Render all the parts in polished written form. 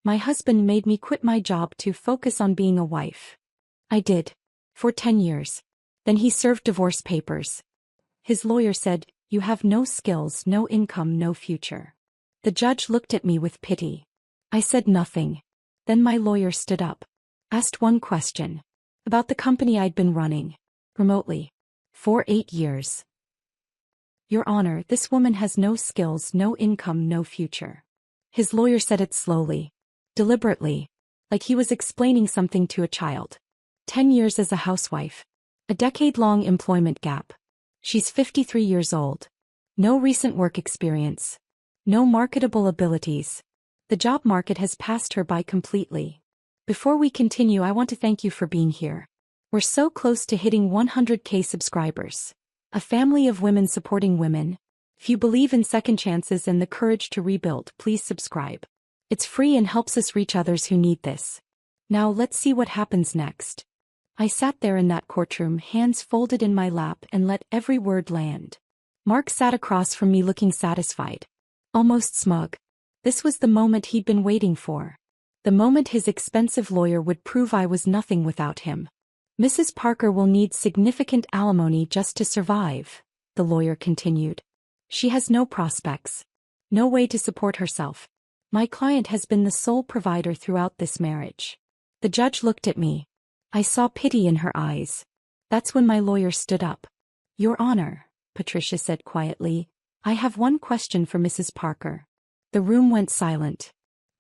My husband made me quit my job to focus on being a wife. I did. For 10 years. Then he served divorce papers. His lawyer said, "You have no skills, no income, no future." The judge looked at me with pity. I said nothing. Then my lawyer stood up. Asked one question. About the company I'd been running. Remotely. For 8 years. "Your Honor, this woman has no skills, no income, no future." His lawyer said it slowly. Deliberately. Like he was explaining something to a child. 10 years as a housewife. A decade-long employment gap. She's 53 years old. No recent work experience. No marketable abilities. The job market has passed her by completely. Before we continue, I want to thank you for being here. We're so close to hitting 100K subscribers. A family of women supporting women. If you believe in second chances and the courage to rebuild, please subscribe. It's free and helps us reach others who need this. Now let's see what happens next. I sat there in that courtroom, hands folded in my lap, and let every word land. Mark sat across from me looking satisfied. Almost smug. This was the moment he'd been waiting for. The moment his expensive lawyer would prove I was nothing without him. "Mrs. Parker will need significant alimony just to survive," the lawyer continued. "She has no prospects. No way to support herself. My client has been the sole provider throughout this marriage." The judge looked at me. I saw pity in her eyes. That's when my lawyer stood up. "Your Honor," Patricia said quietly, "I have one question for Mrs. Parker." The room went silent.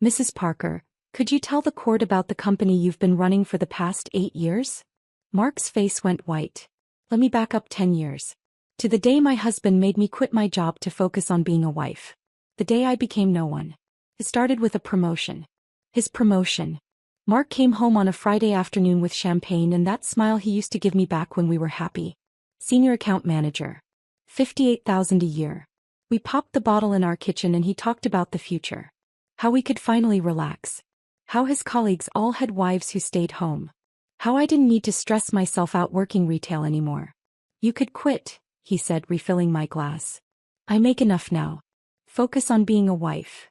"Mrs. Parker, could you tell the court about the company you've been running for the past 8 years? Mark's face went white. "Let me back up 10 years. To the day my husband made me quit my job to focus on being a wife. The day I became no one. It started with a promotion." His promotion. Mark came home on a Friday afternoon with champagne and that smile he used to give me back when we were happy. Senior account manager. 58,000 a year. We popped the bottle in our kitchen and he talked about the future. How we could finally relax. How his colleagues all had wives who stayed home. How I didn't need to stress myself out working retail anymore. "You could quit," he said, refilling my glass. "I make enough now. Focus on being a wife.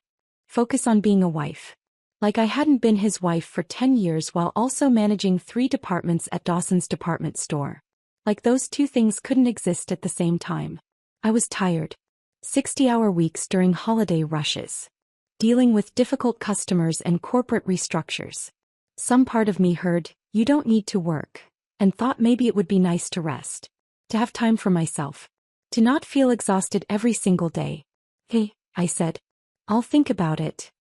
Focus on being a wife." Like I hadn't been his wife for 10 years while also managing 3 departments at Dawson's department store. Like those two things couldn't exist at the same time. I was tired. 60-hour weeks during holiday rushes. Dealing with difficult customers and corporate restructures. Some part of me heard, "You don't need to work," and thought maybe it would be nice to rest. To have time for myself. To not feel exhausted every single day. "Hey," I said. "I'll think about it."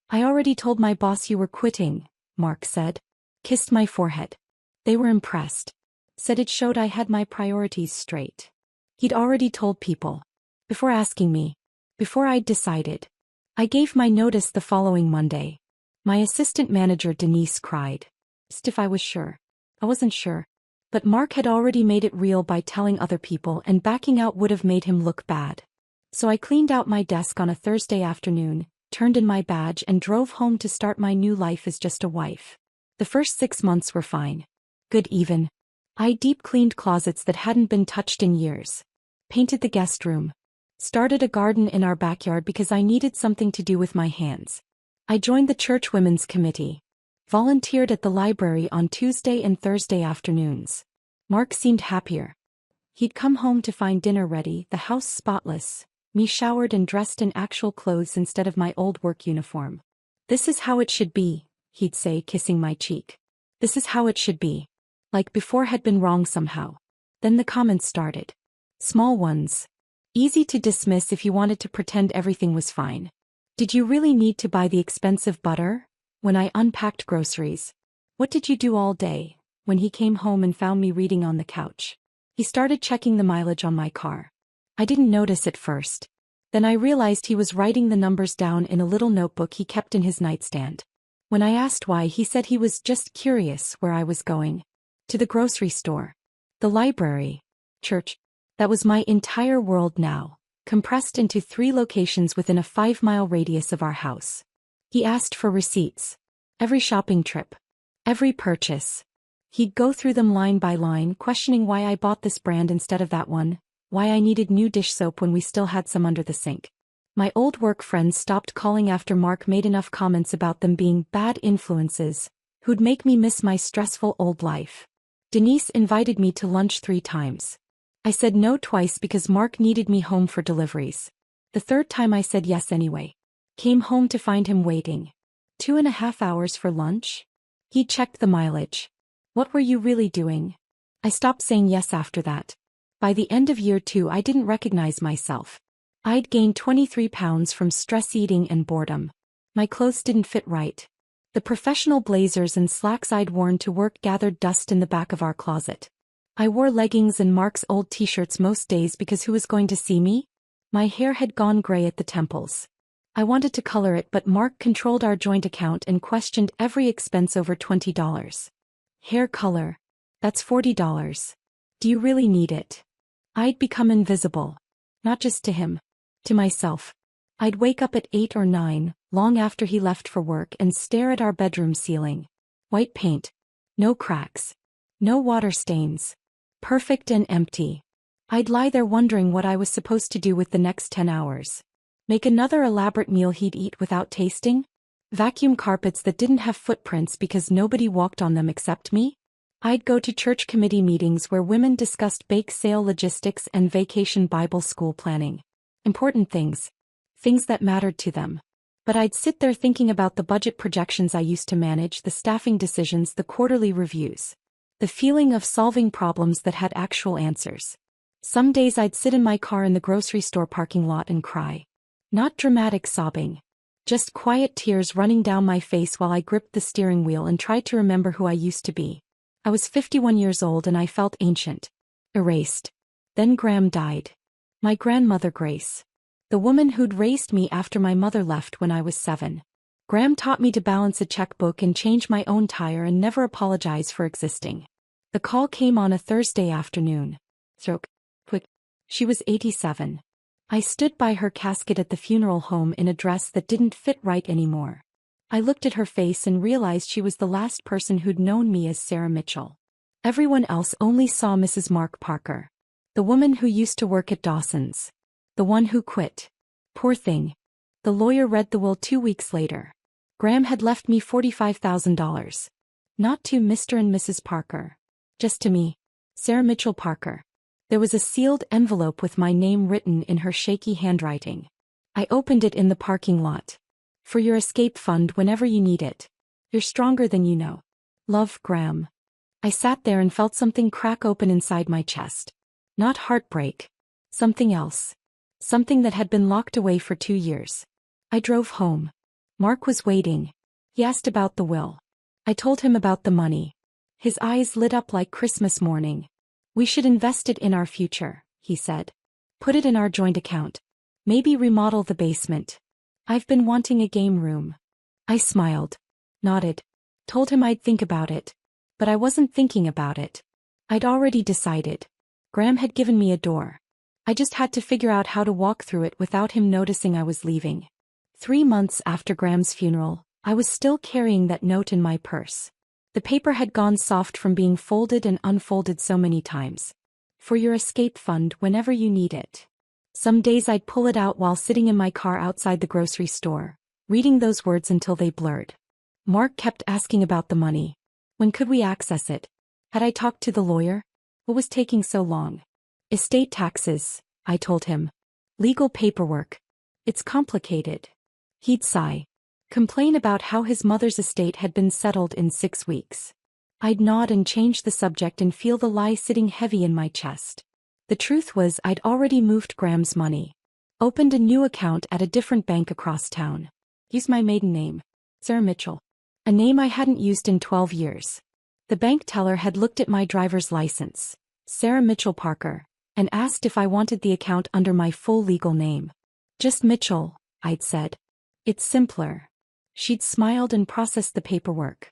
"I already told my boss you were quitting," Mark said. Kissed my forehead. They were impressed. Said it showed I had my priorities straight. He'd already told people. Before asking me. Before I'd decided. I gave my notice the following Monday. My assistant manager Denise cried. Asked if I was sure. I wasn't sure. But Mark had already made it real by telling other people, and backing out would have made him look bad. So I cleaned out my desk on a Thursday afternoon, turned in my badge and drove home to start my new life as just a wife. The first 6 months were fine. Good even. I deep cleaned closets that hadn't been touched in years. Painted the guest room. Started a garden in our backyard because I needed something to do with my hands. I joined the church women's committee. Volunteered at the library on Tuesday and Thursday afternoons. Mark seemed happier. He'd come home to find dinner ready, the house spotless, me showered and dressed in actual clothes instead of my old work uniform. "This is how it should be," he'd say, kissing my cheek. "This is how it should be." Like before had been wrong somehow. Then the comments started. Small ones. Easy to dismiss if you wanted to pretend everything was fine. "Did you really need to buy the expensive butter?" When I unpacked groceries. "What did you do all day?" When he came home and found me reading on the couch. He started checking the mileage on my car. I didn't notice at first. Then I realized he was writing the numbers down in a little notebook he kept in his nightstand. When I asked why, he said he was just curious where I was going. To the grocery store. The library. Church. That was my entire world now, compressed into 3 locations within a 5-mile radius of our house. He asked for receipts. Every shopping trip. Every purchase. He'd go through them line by line, questioning why I bought this brand instead of that one, why I needed new dish soap when we still had some under the sink. My old work friends stopped calling after Mark made enough comments about them being bad influences, who'd make me miss my stressful old life. Denise invited me to lunch 3 times. I said no twice because Mark needed me home for deliveries. The third time I said yes anyway. Came home to find him waiting. 2.5 hours for lunch? He checked the mileage. What were you really doing? I stopped saying yes after that. By the end of year 2 I didn't recognize myself. I'd gained 23 pounds from stress eating and boredom. My clothes didn't fit right. The professional blazers and slacks I'd worn to work gathered dust in the back of our closet. I wore leggings and Mark's old t-shirts most days because who was going to see me? My hair had gone gray at the temples. I wanted to color it, but Mark controlled our joint account and questioned every expense over $20. Hair color. That's $40. Do you really need it? I'd become invisible. Not just to him. To myself. I'd wake up at 8 or 9, long after he left for work, and stare at our bedroom ceiling. White paint. No cracks. No water stains. Perfect and empty. I'd lie there wondering what I was supposed to do with the next 10 hours. Make another elaborate meal he'd eat without tasting? Vacuum carpets that didn't have footprints because nobody walked on them except me? I'd go to church committee meetings where women discussed bake sale logistics and vacation Bible school planning. Important things. Things that mattered to them. But I'd sit there thinking about the budget projections I used to manage, the staffing decisions, the quarterly reviews. The feeling of solving problems that had actual answers. Some days I'd sit in my car in the grocery store parking lot and cry. Not dramatic sobbing. Just quiet tears running down my face while I gripped the steering wheel and tried to remember who I used to be. I was 51 years old and I felt ancient. Erased. Then Graham died. My grandmother Grace. The woman who'd raised me after my mother left when I was 7. Graham taught me to balance a checkbook and change my own tire and never apologize for existing. The call came on a Thursday afternoon. Quick. She was 87. I stood by her casket at the funeral home in a dress that didn't fit right anymore. I looked at her face and realized she was the last person who'd known me as Sarah Mitchell. Everyone else only saw Mrs. Mark Parker. The woman who used to work at Dawson's. The one who quit. Poor thing. The lawyer read the will 2 weeks later. Graham had left me $45,000. Not to Mr. and Mrs. Parker. Just to me. Sarah Mitchell Parker. There was a sealed envelope with my name written in her shaky handwriting. I opened it in the parking lot. For your escape fund whenever you need it. You're stronger than you know. Love, Graham. I sat there and felt something crack open inside my chest. Not heartbreak. Something else. Something that had been locked away for 2 years. I drove home. Mark was waiting. He asked about the will. I told him about the money. His eyes lit up like Christmas morning. We should invest it in our future, he said. Put it in our joint account. Maybe remodel the basement. I've been wanting a game room. I smiled. Nodded. Told him I'd think about it. But I wasn't thinking about it. I'd already decided. Graham had given me a door. I just had to figure out how to walk through it without him noticing I was leaving. 3 months after Graham's funeral, I was still carrying that note in my purse. The paper had gone soft from being folded and unfolded so many times. For your escape fund whenever you need it. Some days I'd pull it out while sitting in my car outside the grocery store, reading those words until they blurred. Mark kept asking about the money. When could we access it? Had I talked to the lawyer? What was taking so long? Estate taxes, I told him. Legal paperwork. It's complicated. He'd sigh. Complain about how his mother's estate had been settled in 6 weeks. I'd nod and change the subject and feel the lie sitting heavy in my chest. The truth was I'd already moved Graham's money. Opened a new account at a different bank across town. Used my maiden name. Sarah Mitchell. A name I hadn't used in 12 years. The bank teller had looked at my driver's license, Sarah Mitchell Parker, and asked if I wanted the account under my full legal name. Just Mitchell, I'd said. It's simpler. She'd smiled and processed the paperwork.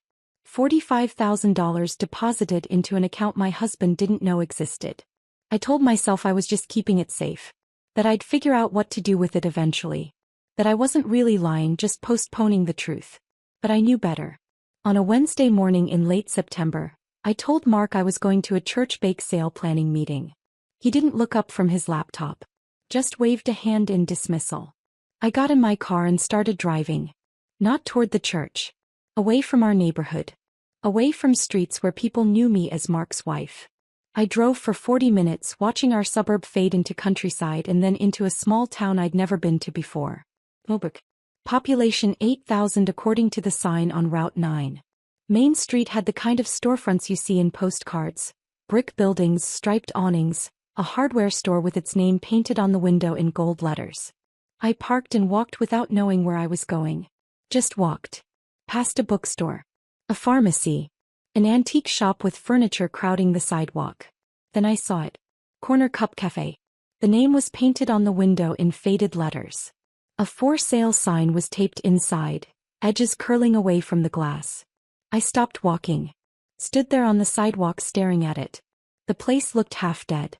$45,000 deposited into an account my husband didn't know existed. I told myself I was just keeping it safe. That I'd figure out what to do with it eventually. That I wasn't really lying, just postponing the truth. But I knew better. On a Wednesday morning in late September, I told Mark I was going to a church bake sale planning meeting. He didn't look up from his laptop. Just waved a hand in dismissal. I got in my car and started driving. Not toward the church. Away from our neighborhood. Away from streets where people knew me as Mark's wife. I drove for 40 minutes watching our suburb fade into countryside and then into a small town I'd never been to before. Mobuk. Population 8,000 according to the sign on Route 9. Main Street had the kind of storefronts you see in postcards. Brick buildings, striped awnings, a hardware store with its name painted on the window in gold letters. I parked and walked without knowing where I was going. Just walked. Past a bookstore. A pharmacy. An antique shop with furniture crowding the sidewalk. Then I saw it. Corner Cup Cafe. The name was painted on the window in faded letters. A for sale sign was taped inside, edges curling away from the glass. I stopped walking. Stood there on the sidewalk staring at it. The place looked half dead.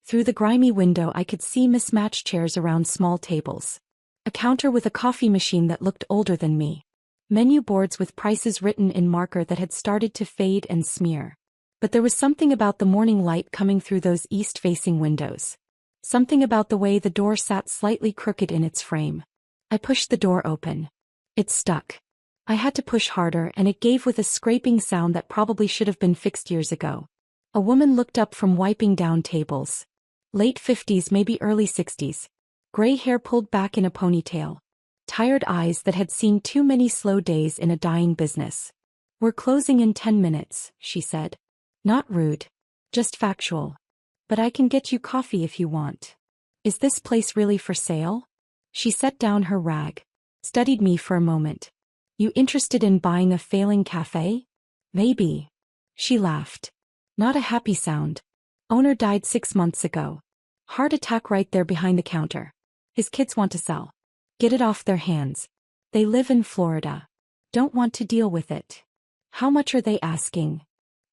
Through the grimy window I could see mismatched chairs around small tables. A counter with a coffee machine that looked older than me. Menu boards with prices written in marker that had started to fade and smear. But there was something about the morning light coming through those east-facing windows. Something about the way the door sat slightly crooked in its frame. I pushed the door open. It stuck. I had to push harder and it gave with a scraping sound that probably should have been fixed years ago. A woman looked up from wiping down tables. Late 50s, maybe early 60s. Gray hair pulled back in a ponytail. Tired eyes that had seen too many slow days in a dying business. "We're closing in 10 minutes, she said. Not rude. Just factual. But I can get you coffee if you want. Is this place really for sale? She set down her rag. Studied me for a moment. You interested in buying a failing cafe? Maybe. She laughed. Not a happy sound. Owner died 6 months ago. Heart attack right there behind the counter. His kids want to sell. Get it off their hands. They live in Florida. Don't want to deal with it. How much are they asking?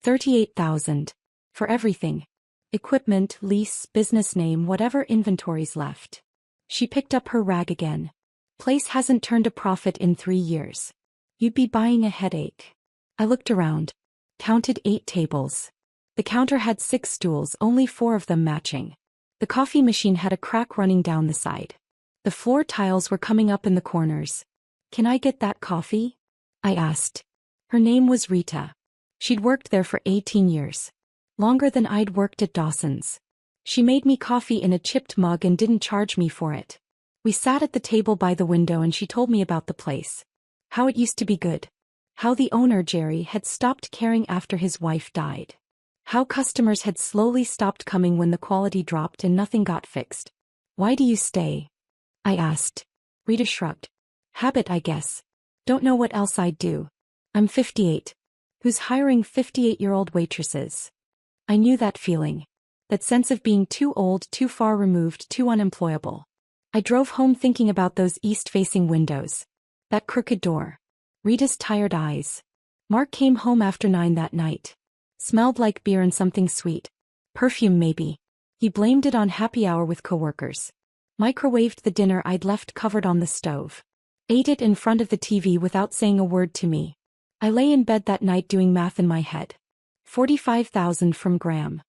$38,000. For everything. Equipment, lease, business name, whatever inventory's left. She picked up her rag again. Place hasn't turned a profit in 3 years. You'd be buying a headache. I looked around. Counted 8 tables. The counter had 6 stools, only 4 of them matching. The coffee machine had a crack running down the side. The floor tiles were coming up in the corners. Can I get that coffee? I asked. Her name was Rita. She'd worked there for 18 years. Longer than I'd worked at Dawson's. She made me coffee in a chipped mug and didn't charge me for it. We sat at the table by the window and she told me about the place. How it used to be good. How the owner, Jerry, had stopped caring after his wife died. How customers had slowly stopped coming when the quality dropped and nothing got fixed. Why do you stay? I asked. Rita shrugged. Habit, I guess. Don't know what else I'd do. I'm 58. Who's hiring 58-year-old waitresses? I knew that feeling. That sense of being too old, too far removed, too unemployable. I drove home thinking about those east-facing windows. That crooked door. Rita's tired eyes. Mark came home after 9 that night. Smelled like beer and something sweet. Perfume maybe. He blamed it on happy hour with coworkers. Microwaved the dinner I'd left covered on the stove. Ate it in front of the TV without saying a word to me. I lay in bed that night doing math in my head. 45,000 from Graham.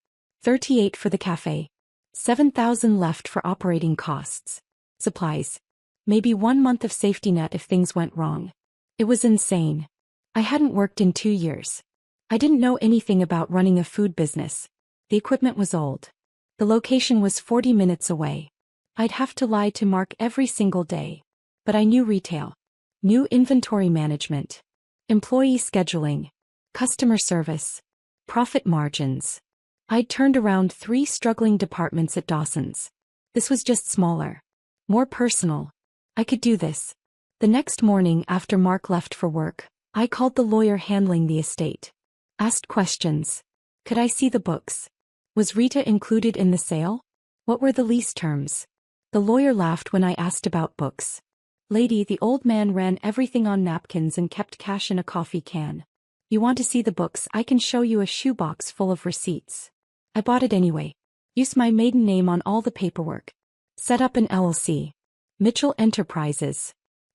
38 for the cafe. 7,000 left for operating costs. Supplies. Maybe 1 month of safety net if things went wrong. It was insane. I hadn't worked in 2 years. I didn't know anything about running a food business. The equipment was old. The location was 40 minutes away. I'd have to lie to Mark every single day. But I knew retail. Knew inventory management. Employee scheduling. Customer service. Profit margins. I'd turned around 3 struggling departments at Dawson's. This was just smaller. More personal. I could do this. The next morning after Mark left for work, I called the lawyer handling the estate. Asked questions. Could I see the books? Was Rita included in the sale? What were the lease terms? The lawyer laughed when I asked about books. Lady, the old man ran everything on napkins and kept cash in a coffee can. You want to see the books? I can show you a shoebox full of receipts. I bought it anyway. Used my maiden name on all the paperwork. Set up an LLC. Mitchell Enterprises.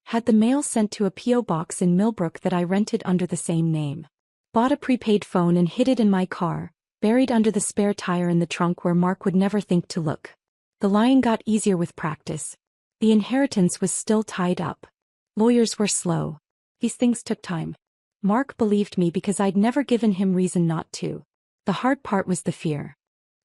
Had the mail sent to a P.O. box in Millbrook that I rented under the same name. Bought a prepaid phone and hid it in my car, buried under the spare tire in the trunk where Mark would never think to look. The lying got easier with practice. The inheritance was still tied up. Lawyers were slow. These things took time. Mark believed me because I'd never given him reason not to. The hard part was the fear.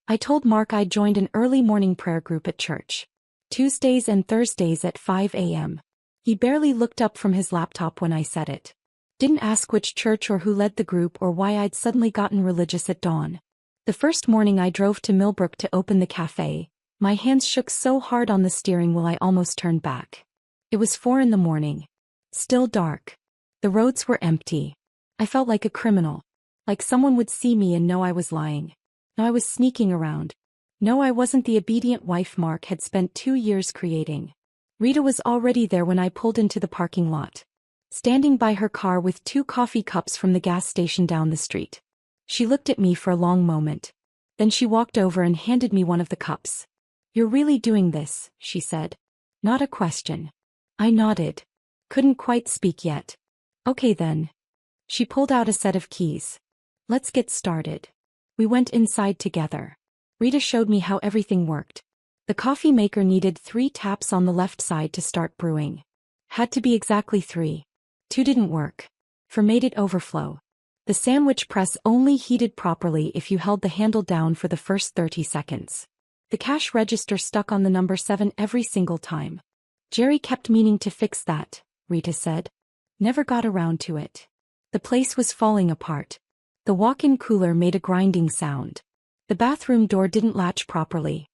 I told Mark I'd joined an early morning prayer group at church. Tuesdays and Thursdays at 5 a.m. He barely looked up from his laptop when I said it. Didn't ask which church or who led the group or why I'd suddenly gotten religious at dawn. The first morning I drove to Millbrook to open the cafe, my hands shook so hard on the steering wheel I almost turned back. It was 4 in the morning. Still dark. The roads were empty. I felt like a criminal. Like someone would see me and know I was lying. No, I was sneaking around. No, I wasn't the obedient wife Mark had spent 2 years creating. Rita was already there when I pulled into the parking lot. Standing by her car with 2 coffee cups from the gas station down the street. She looked at me for a long moment. Then she walked over and handed me one of the cups. "You're really doing this," she said. Not a question. I nodded. Couldn't quite speak yet. "Okay then." She pulled out a set of keys. "Let's get started." We went inside together. Rita showed me how everything worked. The coffee maker needed 3 taps on the left side to start brewing. Had to be exactly 3. 2 didn't work. 4 made it overflow. The sandwich press only heated properly if you held the handle down for the first 30 seconds. The cash register stuck on the number 7 every single time. "Jerry kept meaning to fix that," Rita said. "Never got around to it." The place was falling apart. The walk-in cooler made a grinding sound. The bathroom door didn't latch properly.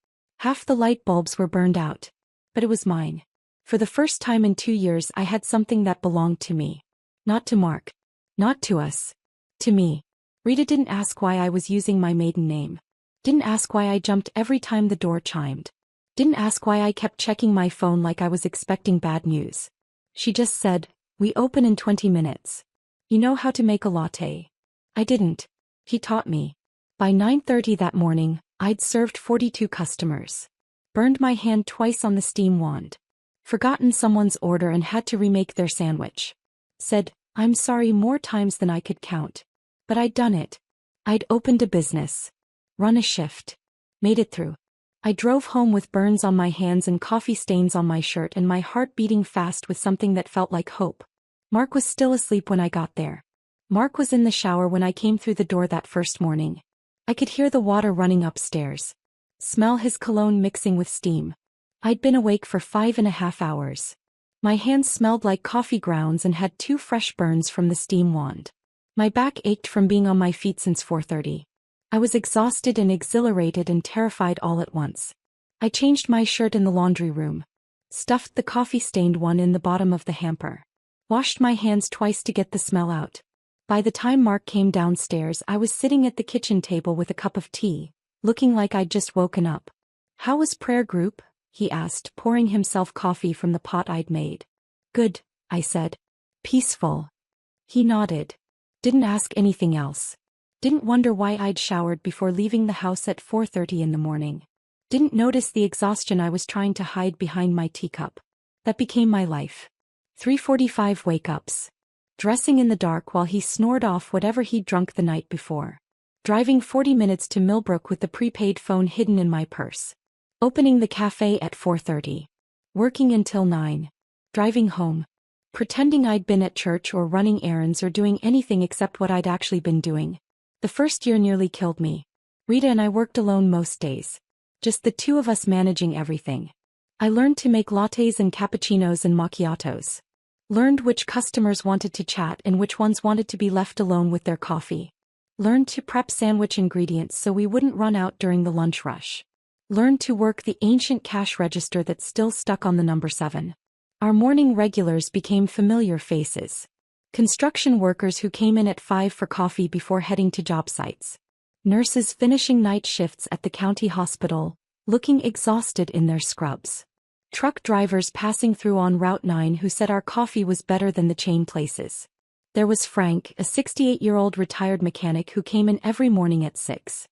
Half the light bulbs were burned out. But it was mine. For the first time in 2 years I had something that belonged to me. Not to Mark. Not to us. To me. Rita didn't ask why I was using my maiden name. Didn't ask why I jumped every time the door chimed. Didn't ask why I kept checking my phone like I was expecting bad news. She just said, "We open in 20 minutes. You know how to make a latte?" I didn't. He taught me. By 9:30 that morning, I'd served 42 customers. Burned my hand twice on the steam wand. Forgotten someone's order and had to remake their sandwich. Said, "I'm sorry" more times than I could count. But I'd done it. I'd opened a business. Run a shift. Made it through. I drove home with burns on my hands and coffee stains on my shirt and my heart beating fast with something that felt like hope. Mark was still asleep when I got there. Mark was in the shower when I came through the door that first morning. I could hear the water running upstairs. Smell his cologne mixing with steam. I'd been awake for 5.5 hours. My hands smelled like coffee grounds and had 2 fresh burns from the steam wand. My back ached from being on my feet since 4:30. I was exhausted and exhilarated and terrified all at once. I changed my shirt in the laundry room. Stuffed the coffee-stained one in the bottom of the hamper. Washed my hands twice to get the smell out. By the time Mark came downstairs, I was sitting at the kitchen table with a cup of tea, looking like I'd just woken up. "How was prayer group?" he asked, pouring himself coffee from the pot I'd made. "Good," I said. "Peaceful." He nodded. Didn't ask anything else. Didn't wonder why I'd showered before leaving the house at 4:30 in the morning. Didn't notice the exhaustion I was trying to hide behind my teacup. That became my life. 3:45 wake-ups. Dressing in the dark while he snored off whatever he'd drunk the night before. Driving 40 minutes to Millbrook with the prepaid phone hidden in my purse. Opening the cafe at 4:30. Working until 9. Driving home. Pretending I'd been at church or running errands or doing anything except what I'd actually been doing. The first year nearly killed me. Rita and I worked alone most days. Just the 2 of us managing everything. I learned to make lattes and cappuccinos and macchiatos. Learned which customers wanted to chat and which ones wanted to be left alone with their coffee. Learned to prep sandwich ingredients so we wouldn't run out during the lunch rush. Learned to work the ancient cash register that still stuck on the number 7. Our morning regulars became familiar faces. Construction workers who came in at 5 for coffee before heading to job sites. Nurses finishing night shifts at the county hospital, looking exhausted in their scrubs. Truck drivers passing through on Route 9 who said our coffee was better than the chain places. There was Frank, a 68-year-old retired mechanic who came in every morning at 6.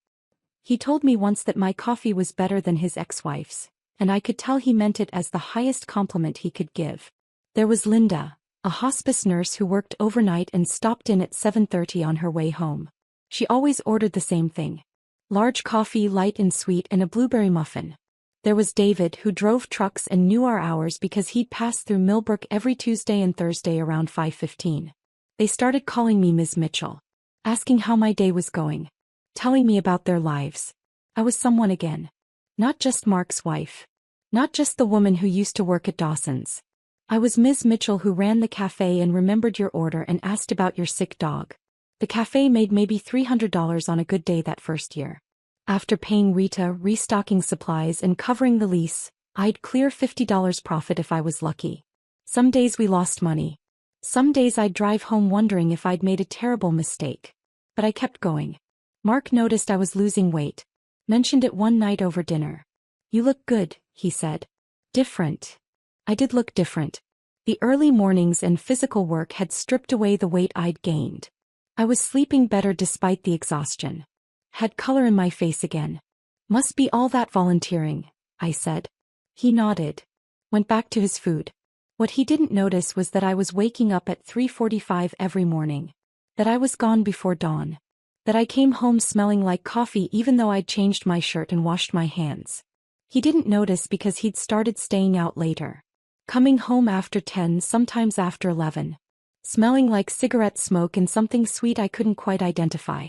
He told me once that my coffee was better than his ex-wife's, and I could tell he meant it as the highest compliment he could give. There was Linda, a hospice nurse who worked overnight and stopped in at 7:30 on her way home. She always ordered the same thing. Large coffee, light and sweet, and a blueberry muffin. There was David, who drove trucks and knew our hours because he'd pass through Millbrook every Tuesday and Thursday around 5:15. They started calling me Ms. Mitchell, asking how my day was going, telling me about their lives. I was someone again. Not just Mark's wife. Not just the woman who used to work at Dawson's. I was Ms. Mitchell, who ran the cafe and remembered your order and asked about your sick dog. The cafe made maybe $300 on a good day that first year. After paying Rita, restocking supplies, and covering the lease, I'd clear $50 profit if I was lucky. Some days we lost money. Some days I'd drive home wondering if I'd made a terrible mistake. But I kept going. Mark noticed I was losing weight. Mentioned it one night over dinner. "You look good," he said. "Different." I did look different. The early mornings and physical work had stripped away the weight I'd gained. I was sleeping better despite the exhaustion. Had color in my face again. "Must be all that volunteering," I said. He nodded. Went back to his food. What he didn't notice was that I was waking up at 3:45 every morning. That I was gone before dawn. That I came home smelling like coffee even though I'd changed my shirt and washed my hands. He didn't notice because he'd started staying out later. Coming home after 10, sometimes after 11. Smelling like cigarette smoke and something sweet I couldn't quite identify.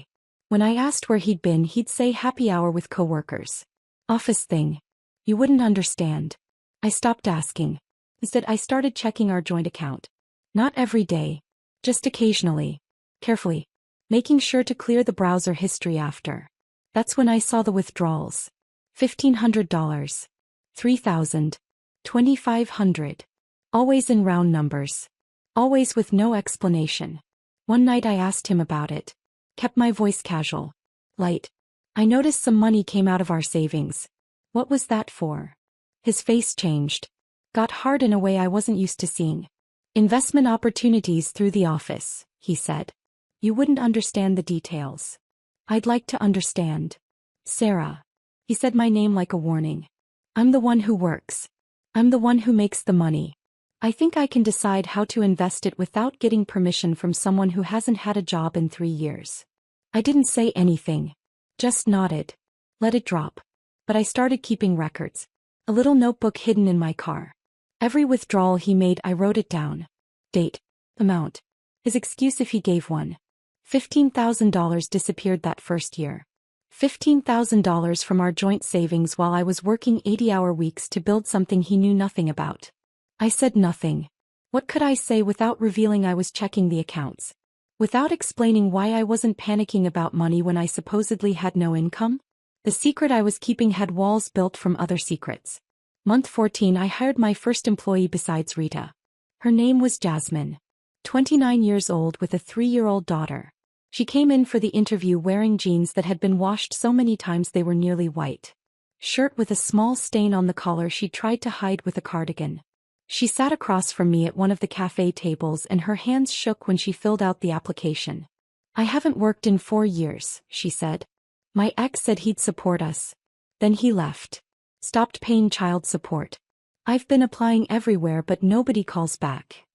When I asked where he'd been, he'd say happy hour with coworkers. Office thing. You wouldn't understand. I stopped asking. Instead, I started checking our joint account. Not every day. Just occasionally. Carefully. Making sure to clear the browser history after. That's when I saw the withdrawals. $1,500. $3,000. $2,500. Always in round numbers. Always with no explanation. One night I asked him about it. Kept my voice casual. Light. I noticed some money came out of our savings. What was that for? His face changed. Got hard in a way I wasn't used to seeing. Investment opportunities through the office, he said. You wouldn't understand the details. I'd like to understand. Sarah. He said my name like a warning. I'm the one who works. I'm the one who makes the money. I think I can decide how to invest it without getting permission from someone who hasn't had a job in 3 years. I didn't say anything. Just nodded. Let it drop. But I started keeping records. A little notebook hidden in my car. Every withdrawal he made, I wrote it down. Date. Amount. His excuse if he gave one. $15,000 disappeared that first year. $15,000 from our joint savings while I was working 80-hour weeks to build something he knew nothing about. I said nothing. What could I say without revealing I was checking the accounts? Without explaining why I wasn't panicking about money when I supposedly had no income? The secret I was keeping had walls built from other secrets. Month 14, I hired my first employee besides Rita. Her name was Jasmine. 29 years old with a 3-year-old daughter. She came in for the interview wearing jeans that had been washed so many times they were nearly white. Shirt with a small stain on the collar she tried to hide with a cardigan. She sat across from me at one of the cafe tables and her hands shook when she filled out the application. I haven't worked in 4 years, she said. My ex said he'd support us. Then he left. Stopped paying child support. I've been applying everywhere but nobody calls back.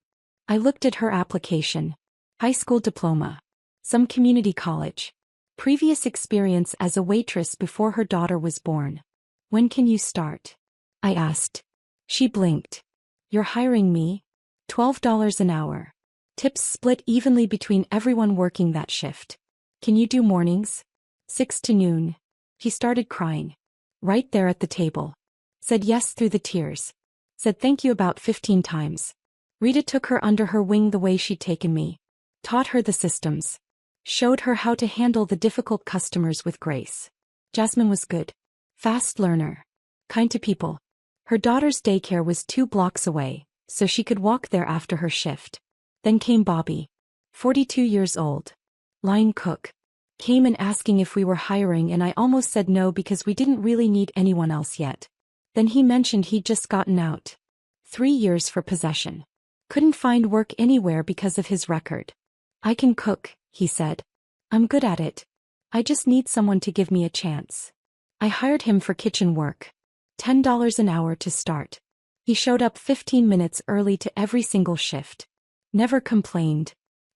I looked at her application. High school diploma. Some community college. Previous experience as a waitress before her daughter was born. When can you start? I asked. She blinked. You're hiring me? $12 an hour. Tips split evenly between everyone working that shift. Can you do mornings? 6 to noon. He started crying. Right there at the table. Said yes through the tears. Said thank you about 15 times. Rita took her under her wing the way she'd taken me. Taught her the systems. Showed her how to handle the difficult customers with grace. Jasmine was good. Fast learner. Kind to people. Her daughter's daycare was 2 blocks away, so she could walk there after her shift. Then came Bobby. 42 years old. Line cook. Came in asking if we were hiring and I almost said no because we didn't really need anyone else yet. Then he mentioned he'd just gotten out. 3 years for possession. Couldn't find work anywhere because of his record. I can cook, he said. I'm good at it. I just need someone to give me a chance. I hired him for kitchen work. $10 an hour to start. He showed up 15 minutes early to every single shift. Never complained.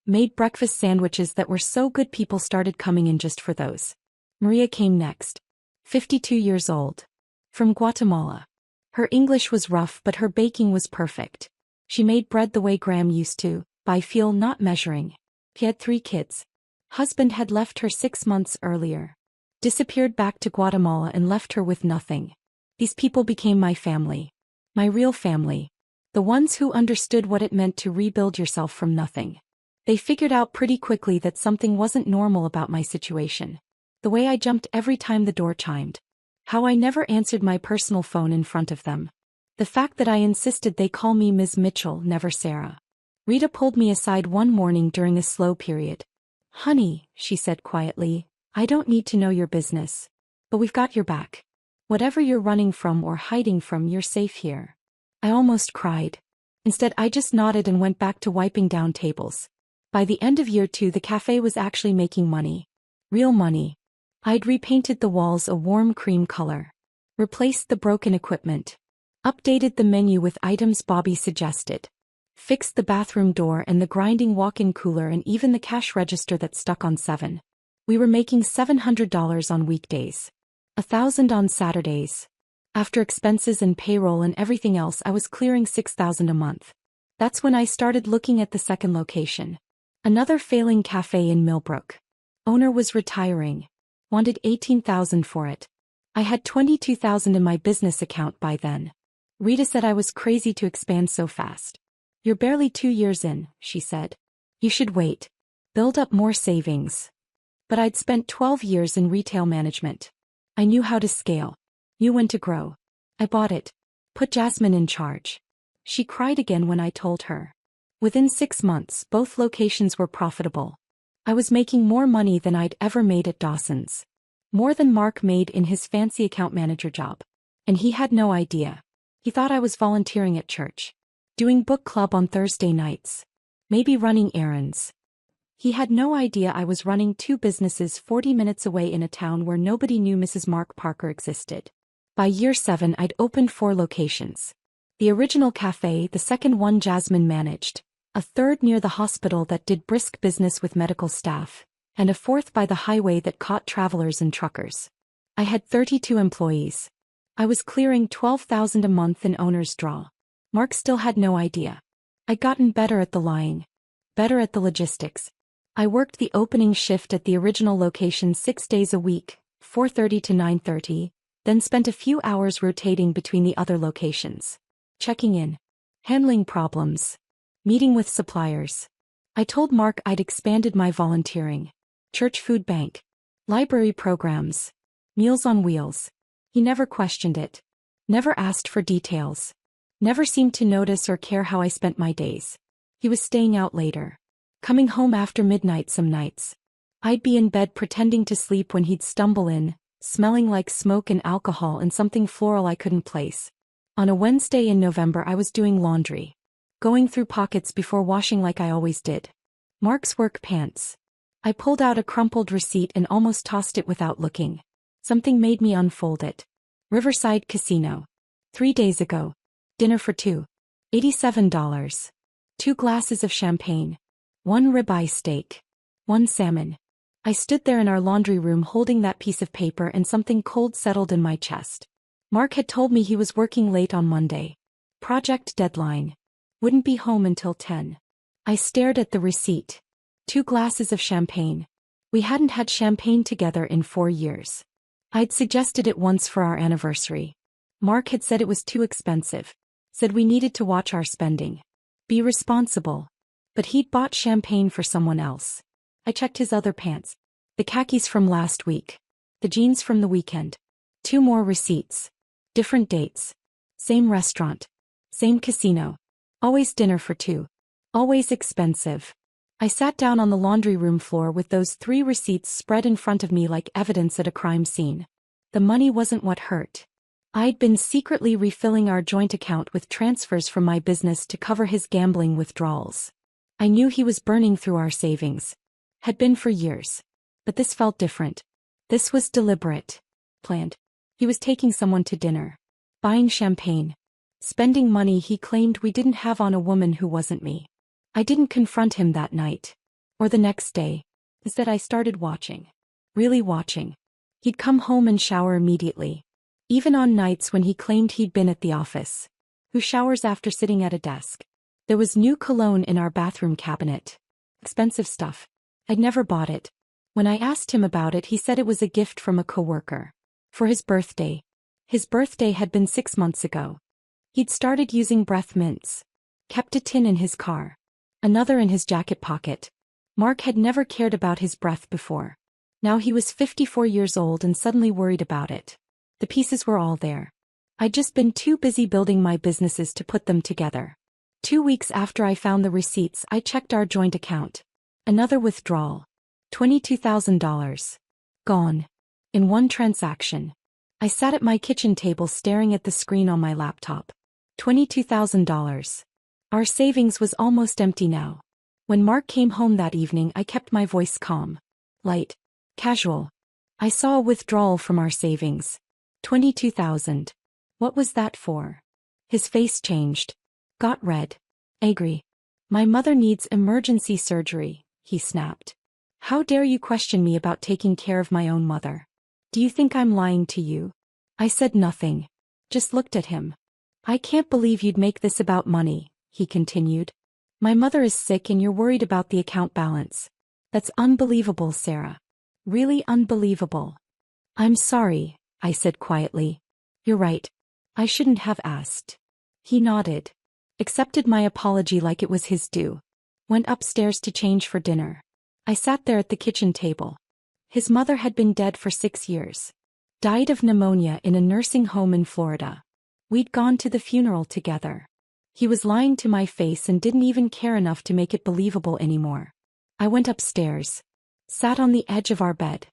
Made breakfast sandwiches that were so good people started coming in just for those. Maria came next. 52 years old. From Guatemala. Her English was rough but her baking was perfect. She made bread the way Graham used to, by feel not measuring. He had 3 kids. Husband had left her 6 months earlier. Disappeared back to Guatemala and left her with nothing. These people became my family. My real family. The ones who understood what it meant to rebuild yourself from nothing. They figured out pretty quickly that something wasn't normal about my situation. The way I jumped every time the door chimed. How I never answered my personal phone in front of them. The fact that I insisted they call me Ms. Mitchell, never Sarah. Rita pulled me aside one morning during a slow period. "Honey," she said quietly, "I don't need to know your business. But we've got your back. Whatever you're running from or hiding from, you're safe here." I almost cried. Instead, I just nodded and went back to wiping down tables. By the end of year 2, the cafe was actually making money. Real money. I'd repainted the walls a warm cream color. Replaced the broken equipment. Updated the menu with items Bobby suggested. Fixed the bathroom door and the grinding walk-in cooler and even the cash register that stuck on 7. We were making $700 on weekdays. $1,000 on Saturdays. After expenses and payroll and everything else, I was clearing $6,000 a month. That's when I started looking at the second location. Another failing cafe in Millbrook. Owner was retiring. Wanted $18,000 for it. I had $22,000 in my business account by then. Rita said I was crazy to expand so fast. "You're barely 2 years in," she said. "You should wait. Build up more savings." But I'd spent 12 years in retail management. I knew how to scale. Knew when to grow. I bought it. Put Jasmine in charge. She cried again when I told her. Within 6 months, both locations were profitable. I was making more money than I'd ever made at Dawson's. More than Mark made in his fancy account manager job. And he had no idea. He thought I was volunteering at church. Doing book club on Thursday nights. Maybe running errands. He had no idea I was running 2 businesses 40 minutes away in a town where nobody knew Mrs. Mark Parker existed. By year 7, I'd opened 4 locations. The original cafe, the second one Jasmine managed, a third near the hospital that did brisk business with medical staff, and a fourth by the highway that caught travelers and truckers. I had 32 employees. I was clearing $12,000 a month in owner's draw. Mark still had no idea. I'd gotten better at the lying. Better at the logistics. I worked the opening shift at the original location 6 days a week, 4:30 to 9:30, then spent a few hours rotating between the other locations. Checking in. Handling problems. Meeting with suppliers. I told Mark I'd expanded my volunteering. Church food bank. Library programs. Meals on Wheels. He never questioned it. Never asked for details. Never seemed to notice or care how I spent my days. He was staying out later. Coming home after midnight some nights. I'd be in bed pretending to sleep when he'd stumble in, smelling like smoke and alcohol and something floral I couldn't place. On a Wednesday in November I was doing laundry. Going through pockets before washing like I always did. Mark's work pants. I pulled out a crumpled receipt and almost tossed it without looking. Something made me unfold it. Riverside Casino. 3 days ago. Dinner for 2. $87. 2 glasses of champagne. 1 ribeye steak. 1 salmon. I stood there in our laundry room holding that piece of paper and something cold settled in my chest. Mark had told me he was working late on Monday. Project deadline. Wouldn't be home until 10. I stared at the receipt. 2 glasses of champagne. We hadn't had champagne together in 4 years. I'd suggested it once for our anniversary. Mark had said it was too expensive. Said we needed to watch our spending. Be responsible. But he'd bought champagne for someone else. I checked his other pants. The khakis from last week. The jeans from the weekend. 2 more receipts. Different dates. Same restaurant. Same casino. Always dinner for 2. Always expensive. I sat down on the laundry room floor with those 3 receipts spread in front of me like evidence at a crime scene. The money wasn't what hurt. I'd been secretly refilling our joint account with transfers from my business to cover his gambling withdrawals. I knew he was burning through our savings. Had been for years. But this felt different. This was deliberate. Planned. He was taking someone to dinner. Buying champagne. Spending money he claimed we didn't have on a woman who wasn't me. I didn't confront him that night. Or the next day. Instead I started watching. Really watching. He'd come home and shower immediately. even on nights when he claimed he'd been at the office. Who showers after sitting at a desk? There was new cologne in our bathroom cabinet. Expensive stuff. I'd never bought it. When I asked him about it, he said it was a gift from a coworker. For his birthday. His birthday had been 6 months ago. He'd started using breath mints. Kept a tin in his car. Another in his jacket pocket. Mark had never cared about his breath before. Now he was 54 years old and suddenly worried about it. The pieces were all there. I'd just been too busy building my businesses to put them together. 2 weeks after I found the receipts, I checked our joint account. Another withdrawal. $22,000. Gone. In one transaction. I sat at my kitchen table staring at the screen on my laptop. $22,000. Our savings was almost empty now. When Mark came home that evening, I kept my voice calm. Light. Casual. I saw a withdrawal from our savings. $22,000. What was that for? His face changed. Got red. Angry. My mother needs emergency surgery, he snapped. How dare you question me about taking care of my own mother? Do you think I'm lying to you? I said nothing. Just looked at him. I can't believe you'd make this about money, he continued. My mother is sick and you're worried about the account balance. That's unbelievable, Sarah. Really unbelievable. I'm sorry, I said quietly. You're right. I shouldn't have asked. He nodded. Accepted my apology like it was his due. Went upstairs to change for dinner. I sat there at the kitchen table. His mother had been dead for 6 years. Died of pneumonia in a nursing home in Florida. We'd gone to the funeral together. He was lying to my face and didn't even care enough to make it believable anymore. I went upstairs. Sat on the edge of our bed.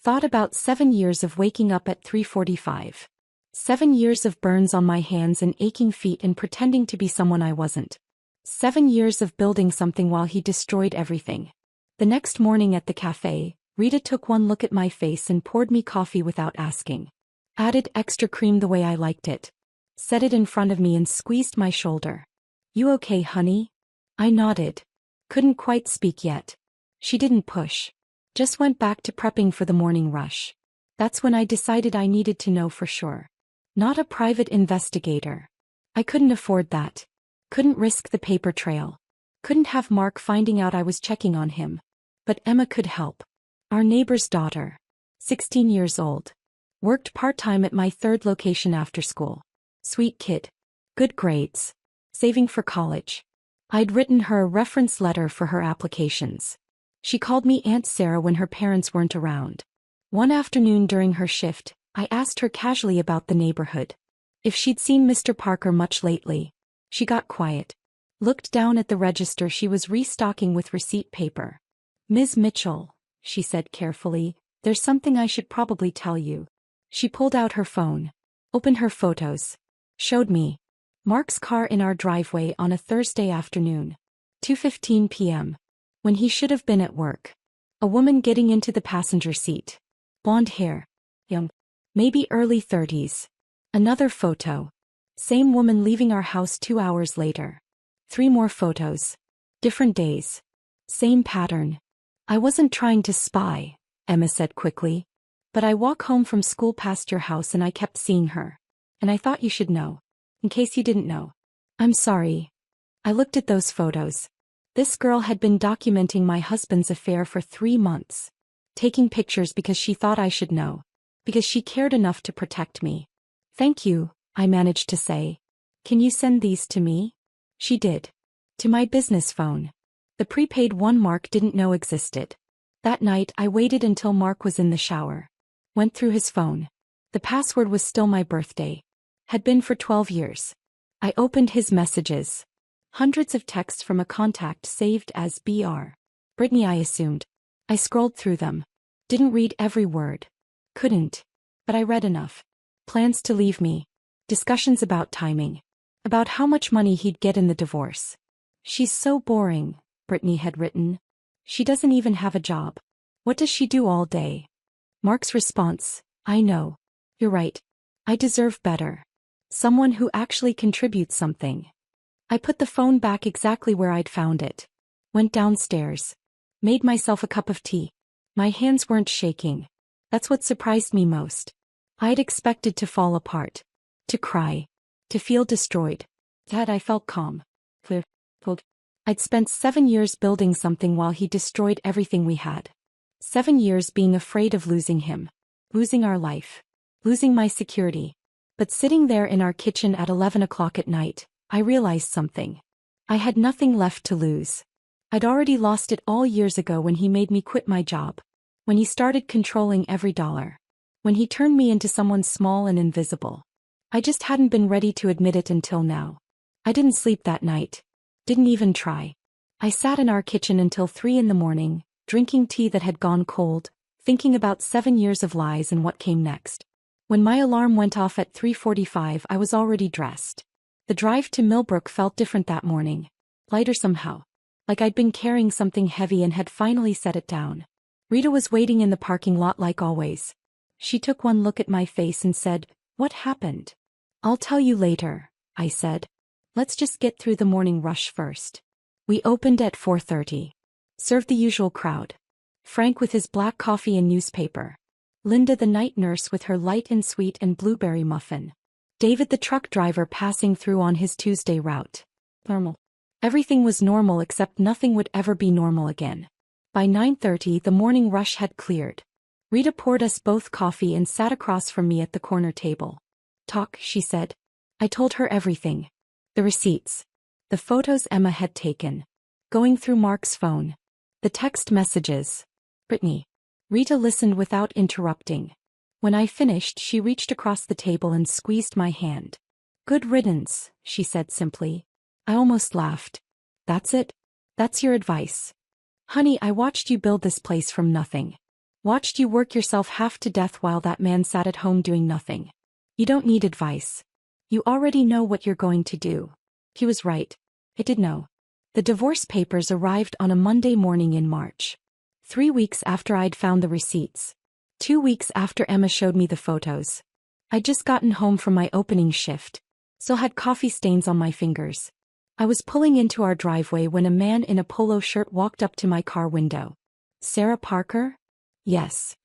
Thought about 7 years of waking up at 3:45. 7 years of burns on my hands and aching feet and pretending to be someone I wasn't. 7 years of building something while he destroyed everything. The next morning at the cafe, Rita took one look at my face and poured me coffee without asking. Added extra cream the way I liked it. Set it in front of me and squeezed my shoulder. You okay, honey? I nodded. Couldn't quite speak yet. She didn't push. Just went back to prepping for the morning rush. That's when I decided I needed to know for sure. Not a private investigator. I couldn't afford that. Couldn't risk the paper trail. Couldn't have Mark finding out I was checking on him. But Emma could help. Our neighbor's daughter. 16 years old. Worked part-time at my third location after school. Sweet kid. Good grades. Saving for college. I'd written her a reference letter for her applications. She called me Aunt Sarah when her parents weren't around. One afternoon during her shift, I asked her casually about the neighborhood. If she'd seen Mr. Parker much lately. She got quiet. Looked down at the register she was restocking with receipt paper. Ms. Mitchell, she said carefully, there's something I should probably tell you. She pulled out her phone. Opened her photos. Showed me. Mark's car in our driveway on a Thursday afternoon. 2:15 p.m. When he should have been at work. A woman getting into the passenger seat. Blonde hair. Young. Maybe early 30s. Another photo. Same woman leaving our house 2 hours later. 3 more photos. Different days. Same pattern. I wasn't trying to spy, Emma said quickly. But I walk home from school past your house and I kept seeing her. And I thought you should know. In case you didn't know. I'm sorry. I looked at those photos. This girl had been documenting my husband's affair for 3 months. Taking pictures because she thought I should know. Because she cared enough to protect me. Thank you, I managed to say. Can you send these to me? She did. To my business phone. The prepaid one Mark didn't know existed. That night I waited until Mark was in the shower. Went through his phone. The password was still my birthday. Had been for 12 years. I opened his messages. Hundreds of texts from a contact saved as Br. Brittany, I assumed. I scrolled through them. Didn't read every word. Couldn't. But I read enough. Plans to leave me. Discussions about timing. About how much money he'd get in the divorce. She's so boring, Brittany had written. She doesn't even have a job. What does she do all day? Mark's response, I know. You're right. I deserve better. Someone who actually contributes something. I put the phone back exactly where I'd found it. Went downstairs. Made myself a cup of tea. My hands weren't shaking. That's what surprised me most. I'd expected to fall apart. To cry. To feel destroyed. Yet I felt calm. Clear. I'd spent 7 years building something while he destroyed everything we had. 7 years being afraid of losing him. Losing our life. Losing my security. But sitting there in our kitchen at 11 o'clock at night, I realized something. I had nothing left to lose. I'd already lost it all years ago when he made me quit my job. When he started controlling every dollar. When he turned me into someone small and invisible. I just hadn't been ready to admit it until now. I didn't sleep that night. Didn't even try. I sat in our kitchen until 3 in the morning, drinking tea that had gone cold, thinking about 7 years of lies and what came next. When my alarm went off at 3:45, I was already dressed. The drive to Millbrook felt different that morning. Lighter somehow. Like I'd been carrying something heavy and had finally set it down. Rita was waiting in the parking lot like always. She took one look at my face and said, "What happened?" "I'll tell you later," I said. "Let's just get through the morning rush first." We opened at 4:30. Served the usual crowd. Frank with his black coffee and newspaper. Linda the night nurse with her light and sweet and blueberry muffin. David the truck driver passing through on his Tuesday route. Normal. Everything was normal except nothing would ever be normal again. By 9:30 the morning rush had cleared. Rita poured us both coffee and sat across from me at the corner table. "Talk," she said. I told her everything. The receipts. The photos Emma had taken. Going through Mark's phone. The text messages. Brittany. Rita listened without interrupting. When I finished, she reached across the table and squeezed my hand. "Good riddance," she said simply. I almost laughed. "That's it? That's your advice? Honey, I watched you build this place from nothing. Watched you work yourself half to death while that man sat at home doing nothing. You don't need advice. You already know what you're going to do." He was right. I did know. The divorce papers arrived on a Monday morning in March. 3 weeks after I'd found the receipts. 2 weeks after Emma showed me the photos. I'd just gotten home from my opening shift. Still had coffee stains on my fingers. I was pulling into our driveway when a man in a polo shirt walked up to my car window. "Sarah Parker?" "Yes.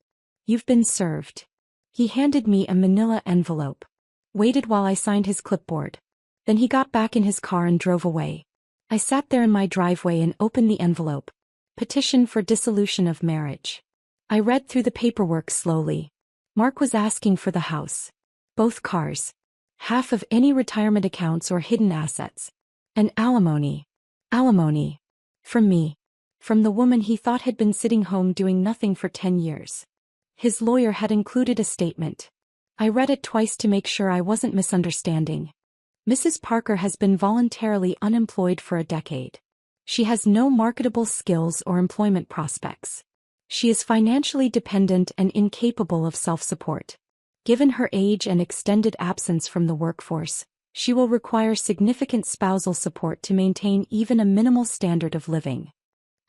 You've been served." He handed me a manila envelope. Waited while I signed his clipboard. Then he got back in his car and drove away. I sat there in my driveway and opened the envelope. Petition for dissolution of marriage. I read through the paperwork slowly. Mark was asking for the house. Both cars. Half of any retirement accounts or hidden assets. And alimony. Alimony. From me. From the woman he thought had been sitting home doing nothing for 10 years. His lawyer had included a statement. I read it twice to make sure I wasn't misunderstanding. Mrs. Parker has been voluntarily unemployed for a decade. She has no marketable skills or employment prospects. She is financially dependent and incapable of self-support. Given her age and extended absence from the workforce, she will require significant spousal support to maintain even a minimal standard of living.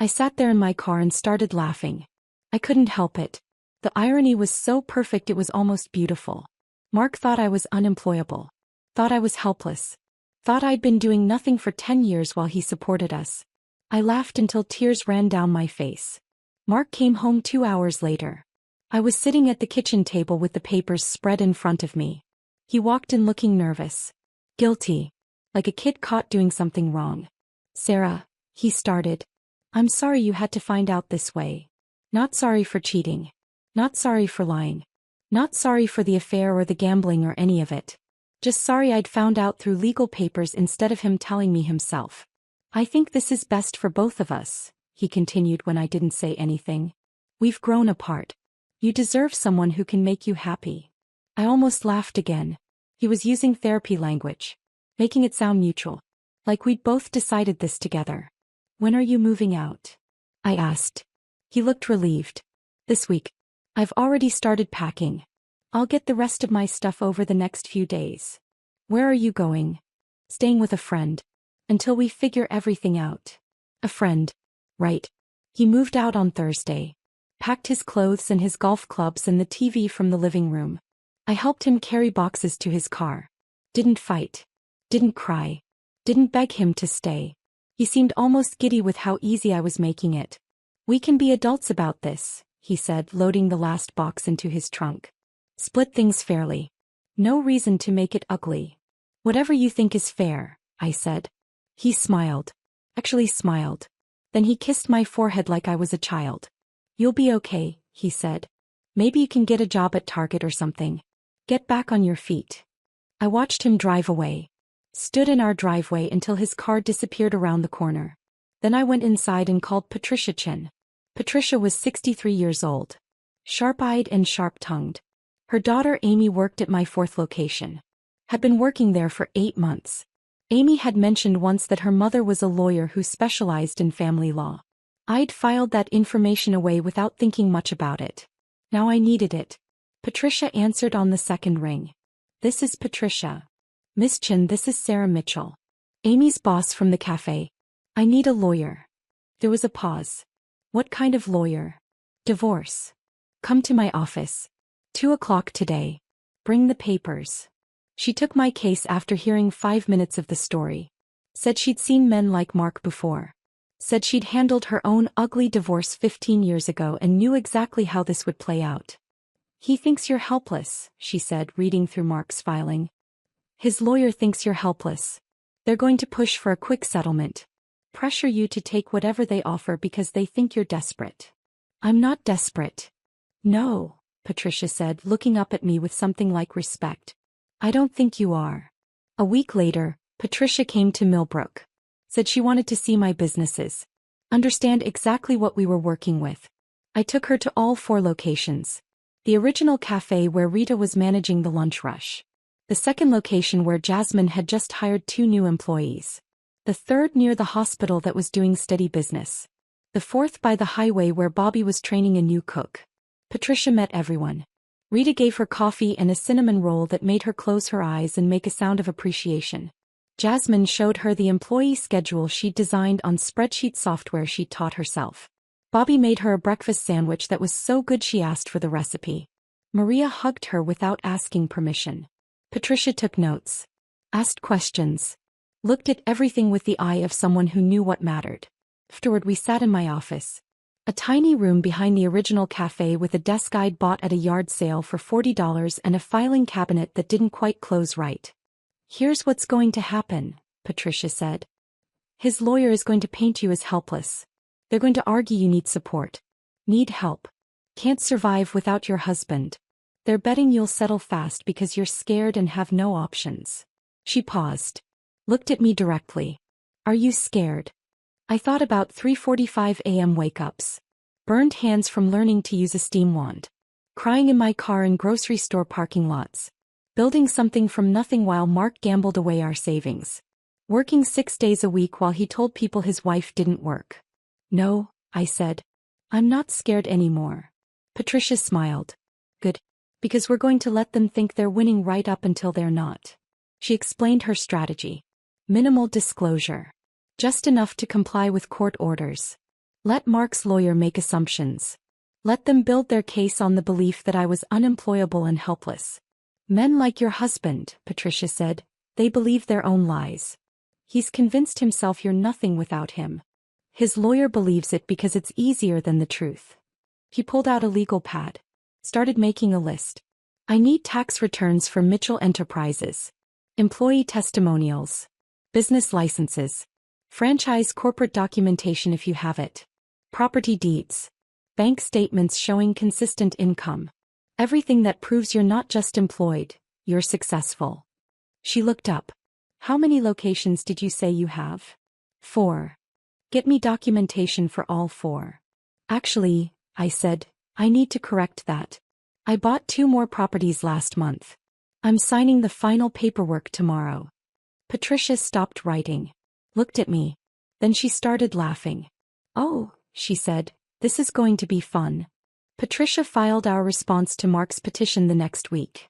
I sat there in my car and started laughing. I couldn't help it. The irony was so perfect it was almost beautiful. Mark thought I was unemployable. Thought I was helpless. Thought I'd been doing nothing for 10 years while he supported us. I laughed until tears ran down my face. Mark came home 2 hours later. I was sitting at the kitchen table with the papers spread in front of me. He walked in looking nervous. Guilty. Like a kid caught doing something wrong. "Sarah," he started. "I'm sorry you had to find out this way. Not sorry for cheating. Not sorry for lying. Not sorry for the affair or the gambling or any of it. Just sorry I'd found out through legal papers instead of him telling me himself. I think this is best for both of us," he continued when I didn't say anything. "We've grown apart. You deserve someone who can make you happy." I almost laughed again. He was using therapy language. Making it sound mutual. Like we'd both decided this together. "When are you moving out?" I asked. He looked relieved. "This week. I've already started packing. I'll get the rest of my stuff over the next few days." "Where are you going?" "Staying with a friend. Until we figure everything out." "A friend. Right." He moved out on Thursday. Packed his clothes and his golf clubs and the TV from the living room. I helped him carry boxes to his car. Didn't fight. Didn't cry. Didn't beg him to stay. He seemed almost giddy with how easy I was making it. "We can be adults about this," he said, loading the last box into his trunk. Split things fairly. No reason to make it ugly. Whatever you think is fair, I said. He smiled. Actually smiled. Then he kissed my forehead like I was a child. You'll be okay, he said. Maybe you can get a job at Target or something. Get back on your feet. I watched him drive away. Stood in our driveway until his car disappeared around the corner. Then I went inside and called Patricia Chin. Patricia was 63 years old. Sharp-eyed and sharp-tongued. Her daughter Amy worked at my fourth location. Had been working there for 8 months. Amy had mentioned once that her mother was a lawyer who specialized in family law. I'd filed that information away without thinking much about it. Now I needed it. Patricia answered on the second ring. This is Patricia. Miss Chin, this is Sarah Mitchell. Amy's boss from the cafe. I need a lawyer. There was a pause. What kind of lawyer? Divorce. Come to my office. 2 o'clock today. Bring the papers. She took my case after hearing 5 minutes of the story. Said she'd seen men like Mark before. Said she'd handled her own ugly divorce 15 years ago and knew exactly how this would play out. He thinks you're helpless, she said, reading through Mark's filing. His lawyer thinks you're helpless. They're going to push for a quick settlement. Pressure you to take whatever they offer because they think you're desperate. I'm not desperate. No, Patricia said, looking up at me with something like respect. I don't think you are. A week later, Patricia came to Millbrook. Said she wanted to see my businesses. Understand exactly what we were working with. I took her to all 4 locations. The original cafe where Rita was managing the lunch rush. The second location where Jasmine had just hired 2 new employees. The third near the hospital that was doing steady business. The fourth by the highway where Bobby was training a new cook. Patricia met everyone. Rita gave her coffee and a cinnamon roll that made her close her eyes and make a sound of appreciation. Jasmine showed her the employee schedule she'd designed on spreadsheet software she'd taught herself. Bobby made her a breakfast sandwich that was so good she asked for the recipe. Maria hugged her without asking permission. Patricia took notes. Asked questions. Looked at everything with the eye of someone who knew what mattered. Afterward we sat in my office. A tiny room behind the original cafe with a desk I'd bought at a yard sale for $40 and a filing cabinet that didn't quite close right. Here's what's going to happen, Patricia said. His lawyer is going to paint you as helpless. They're going to argue you need support. Need help. Can't survive without your husband. They're betting you'll settle fast because you're scared and have no options. She paused. Looked at me directly. Are you scared? I thought about 3:45 a.m. wake-ups. Burned hands from learning to use a steam wand. Crying in my car in grocery store parking lots. Building something from nothing while Mark gambled away our savings. Working 6 days a week while he told people his wife didn't work. No, I said. I'm not scared anymore. Patricia smiled. Good. Because we're going to let them think they're winning right up until they're not. She explained her strategy. Minimal disclosure. Just enough to comply with court orders. Let Mark's lawyer make assumptions. Let them build their case on the belief that I was unemployable and helpless. Men like your husband, Patricia said, they believe their own lies. He's convinced himself you're nothing without him. His lawyer believes it because it's easier than the truth. He pulled out a legal pad. Started making a list. I need tax returns for Mitchell Enterprises. Employee testimonials. Business licenses. Franchise corporate documentation if you have it. Property deeds. Bank statements showing consistent income. Everything that proves you're not just employed, you're successful. She looked up. How many locations did you say you have? 4. Get me documentation for all 4. Actually, I said, I need to correct that. I bought 2 more properties last month. I'm signing the final paperwork tomorrow. Patricia stopped writing. Looked at me. Then she started laughing. Oh, she said, this is going to be fun. Patricia filed our response to Mark's petition the next week.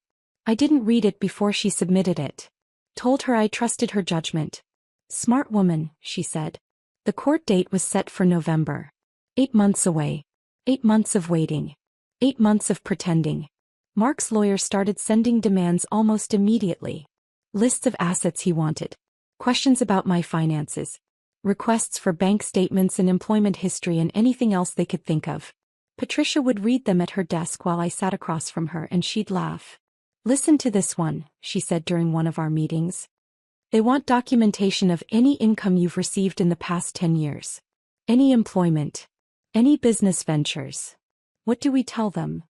I didn't read it before she submitted it. Told her I trusted her judgment. Smart woman, she said. The court date was set for November. 8 months away. 8 months of waiting. 8 months of pretending. Mark's lawyer started sending demands almost immediately. Lists of assets he wanted. Questions about my finances. Requests for bank statements and employment history and anything else they could think of. Patricia would read them at her desk while I sat across from her and she'd laugh. "Listen to this one," she said during one of our meetings. "They want documentation of any income you've received in the past 10 years. Any employment. Any business ventures." What do we tell them?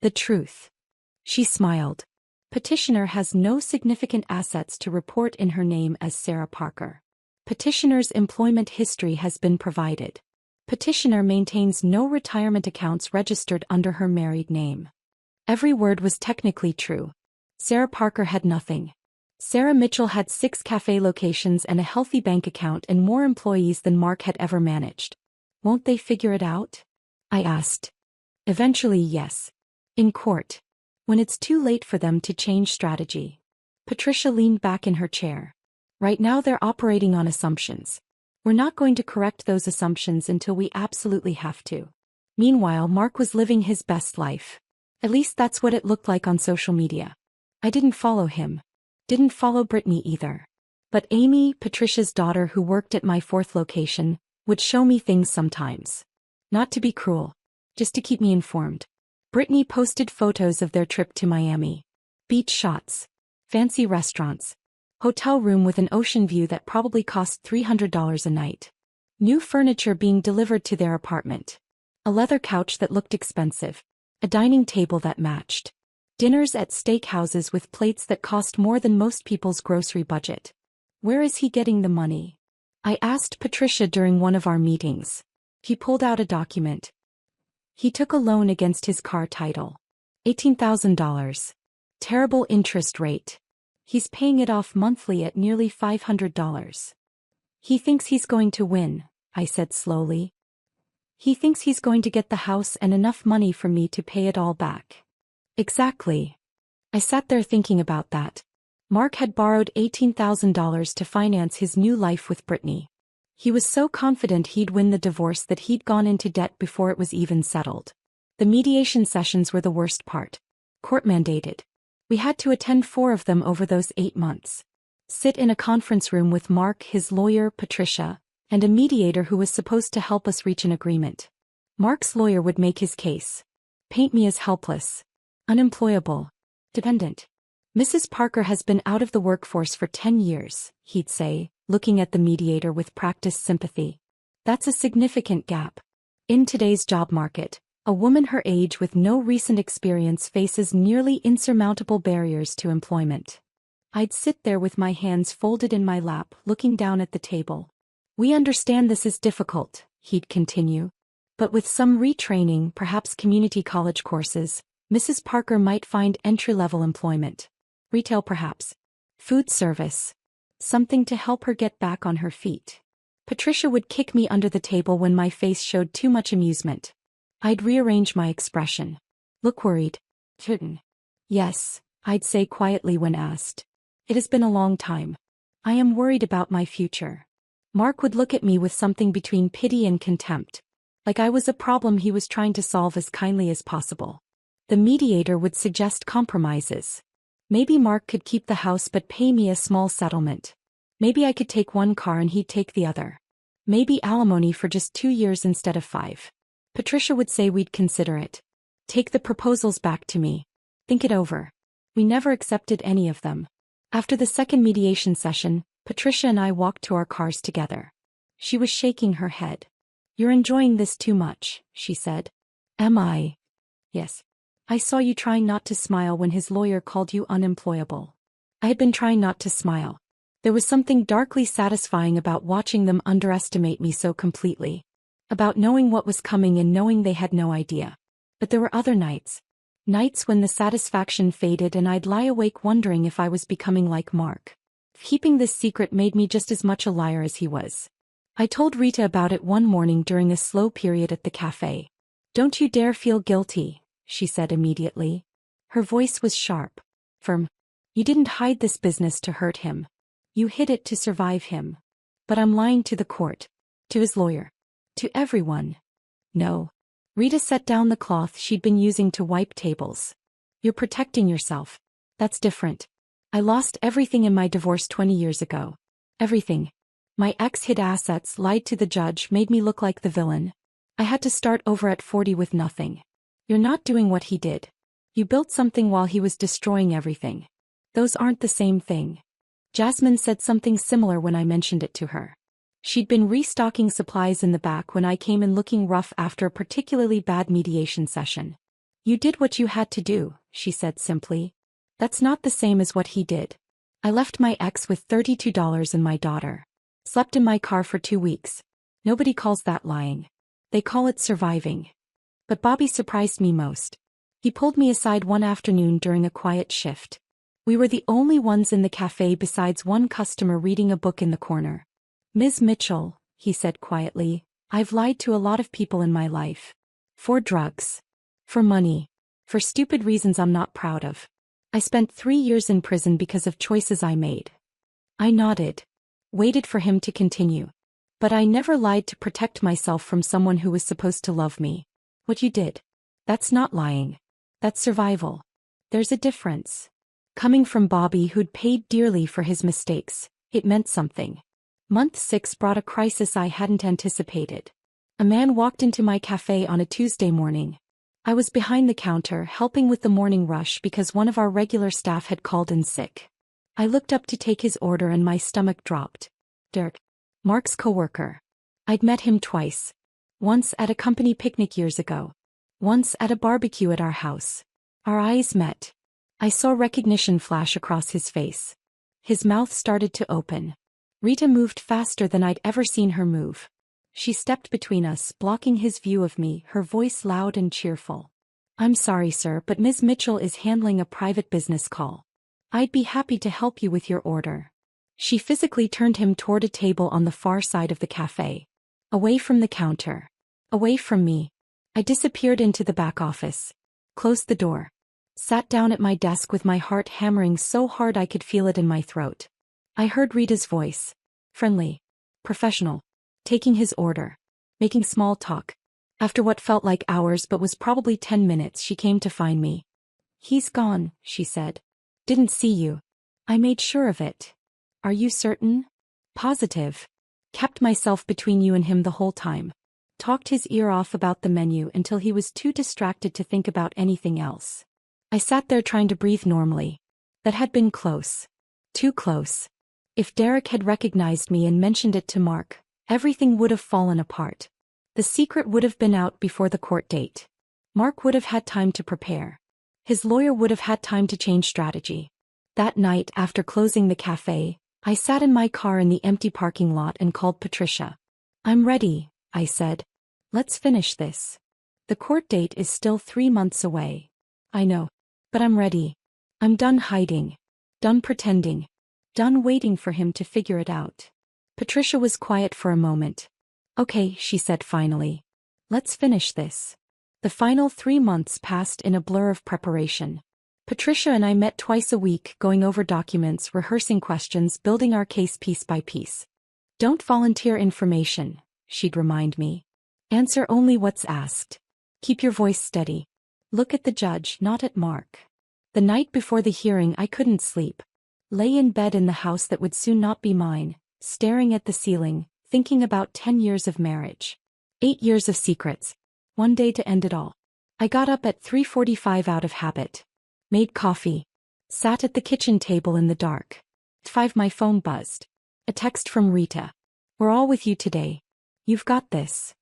The truth. She smiled. Petitioner has no significant assets to report in her name as Sarah Parker. Petitioner's employment history has been provided. Petitioner maintains no retirement accounts registered under her married name. Every word was technically true. Sarah Parker had nothing. Sarah Mitchell had 6 cafe locations and a healthy bank account and more employees than Mark had ever managed. Won't they figure it out? I asked. Eventually, yes. In court. When it's too late for them to change strategy. Patricia leaned back in her chair. Right now they're operating on assumptions. We're not going to correct those assumptions until we absolutely have to. Meanwhile, Mark was living his best life. At least that's what it looked like on social media. I didn't follow him. Didn't follow Brittany either. But Amy, Patricia's daughter who worked at my 4th location, would show me things sometimes. Not to be cruel. Just to keep me informed. Brittany posted photos of their trip to Miami. Beach shots. Fancy restaurants. Hotel room with an ocean view that probably cost $300 a night. New furniture being delivered to their apartment. A leather couch that looked expensive. A dining table that matched. Dinners at steakhouses with plates that cost more than most people's grocery budget. Where is he getting the money? I asked Patricia during one of our meetings. He pulled out a document. He took a loan against his car title. $18,000. Terrible interest rate. He's paying it off monthly at nearly $500. He thinks he's going to win, I said slowly. He thinks he's going to get the house and enough money for me to pay it all back. Exactly. I sat there thinking about that. Mark had borrowed $18,000 to finance his new life with Brittany. He was so confident he'd win the divorce that he'd gone into debt before it was even settled. The mediation sessions were the worst part. Court mandated. We had to attend 4 of them over those 8 months. Sit in a conference room with Mark, his lawyer, Patricia, and a mediator who was supposed to help us reach an agreement. Mark's lawyer would make his case. Paint me as helpless. Unemployable. Dependent. Mrs. Parker has been out of the workforce for 10 years, he'd say, looking at the mediator with practiced sympathy. That's a significant gap. In today's job market, a woman her age with no recent experience faces nearly insurmountable barriers to employment. I'd sit there with my hands folded in my lap, looking down at the table. We understand this is difficult, he'd continue. But with some retraining, perhaps community college courses, Mrs. Parker might find entry-level employment. Retail perhaps. Food service. Something to help her get back on her feet. Patricia would kick me under the table when my face showed too much amusement. I'd rearrange my expression. Look worried. Kitten. Yes, I'd say quietly when asked. It has been a long time. I am worried about my future. Mark would look at me with something between pity and contempt. Like I was a problem he was trying to solve as kindly as possible. The mediator would suggest compromises. Maybe Mark could keep the house but pay me a small settlement. Maybe I could take 1 car and he'd take the other. Maybe alimony for just 2 years instead of 5. Patricia would say we'd consider it. Take the proposals back to me. Think it over. We never accepted any of them. After the second mediation session, Patricia and I walked to our cars together. She was shaking her head. You're enjoying this too much, she said. Am I? Yes. I saw you trying not to smile when his lawyer called you unemployable. I had been trying not to smile. There was something darkly satisfying about watching them underestimate me so completely. About knowing what was coming and knowing they had no idea. But there were other nights. Nights when the satisfaction faded and I'd lie awake wondering if I was becoming like Mark. Keeping this secret made me just as much a liar as he was. I told Rita about it one morning during a slow period at the cafe. Don't you dare feel guilty, she said immediately. Her voice was sharp, firm. You didn't hide this business to hurt him. You hid it to survive him. But I'm lying to the court. To his lawyer. To everyone. No. Rita set down the cloth she'd been using to wipe tables. You're protecting yourself. That's different. I lost everything in my divorce 20 years ago. Everything. My ex hid assets, lied to the judge, made me look like the villain. I had to start over at 40 with nothing. You're not doing what he did. You built something while he was destroying everything. Those aren't the same thing. Jasmine said something similar when I mentioned it to her. She'd been restocking supplies in the back when I came in looking rough after a particularly bad mediation session. You did what you had to do, she said simply. That's not the same as what he did. I left my ex with $32 and my daughter. Slept in my car for 2 weeks. Nobody calls that lying. They call it surviving. But Bobby surprised me most. He pulled me aside one afternoon during a quiet shift. We were the only ones in the cafe besides one customer reading a book in the corner. Ms. Mitchell, he said quietly, I've lied to a lot of people in my life. For drugs. For money. For stupid reasons I'm not proud of. I spent 3 years in prison because of choices I made. I nodded. Waited for him to continue. But I never lied to protect myself from someone who was supposed to love me. What you did. That's not lying. That's survival. There's a difference. Coming from Bobby, who'd paid dearly for his mistakes, it meant something. Month 6 brought a crisis I hadn't anticipated. A man walked into my cafe on a Tuesday morning. I was behind the counter helping with the morning rush because one of our regular staff had called in sick. I looked up to take his order and my stomach dropped. Derek. Mark's coworker. I'd met him twice. Once at a company picnic years ago. Once at a barbecue at our house. Our eyes met. I saw recognition flash across his face. His mouth started to open. Rita moved faster than I'd ever seen her move. She stepped between us, blocking his view of me, her voice loud and cheerful. I'm sorry, sir, but Ms. Mitchell is handling a private business call. I'd be happy to help you with your order. She physically turned him toward a table on the far side of the cafe. Away from the counter. Away from me. I disappeared into the back office. Closed the door. Sat down at my desk with my heart hammering so hard I could feel it in my throat. I heard Rita's voice. Friendly. Professional. Taking his order. Making small talk. After what felt like hours but was probably 10 minutes, she came to find me. He's gone, she said. Didn't see you. I made sure of it. Are you certain? Positive. Kept myself between you and him the whole time. Talked his ear off about the menu until he was too distracted to think about anything else. I sat there trying to breathe normally. That had been close. Too close. If Derek had recognized me and mentioned it to Mark, everything would have fallen apart. The secret would have been out before the court date. Mark would have had time to prepare. His lawyer would have had time to change strategy. That night, after closing the cafe, I sat in my car in the empty parking lot and called Patricia. I'm ready, I said. Let's finish this. The court date is still 3 months away. I know. But I'm ready. I'm done hiding. Done pretending. Done waiting for him to figure it out. Patricia was quiet for a moment. Okay, she said finally. Let's finish this. The final 3 months passed in a blur of preparation. Patricia and I met twice a week, going over documents, rehearsing questions, building our case piece by piece. Don't volunteer information, she'd remind me. Answer only what's asked. Keep your voice steady. Look at the judge, not at Mark. The night before the hearing, I couldn't sleep. Lay in bed in the house that would soon not be mine, staring at the ceiling, thinking about 10 years of marriage. 8 years of secrets. One day to end it all. I got up at 3:45 out of habit. Made coffee. Sat at the kitchen table in the dark. At 5 my phone buzzed. A text from Rita. We're all with you today. You've got this.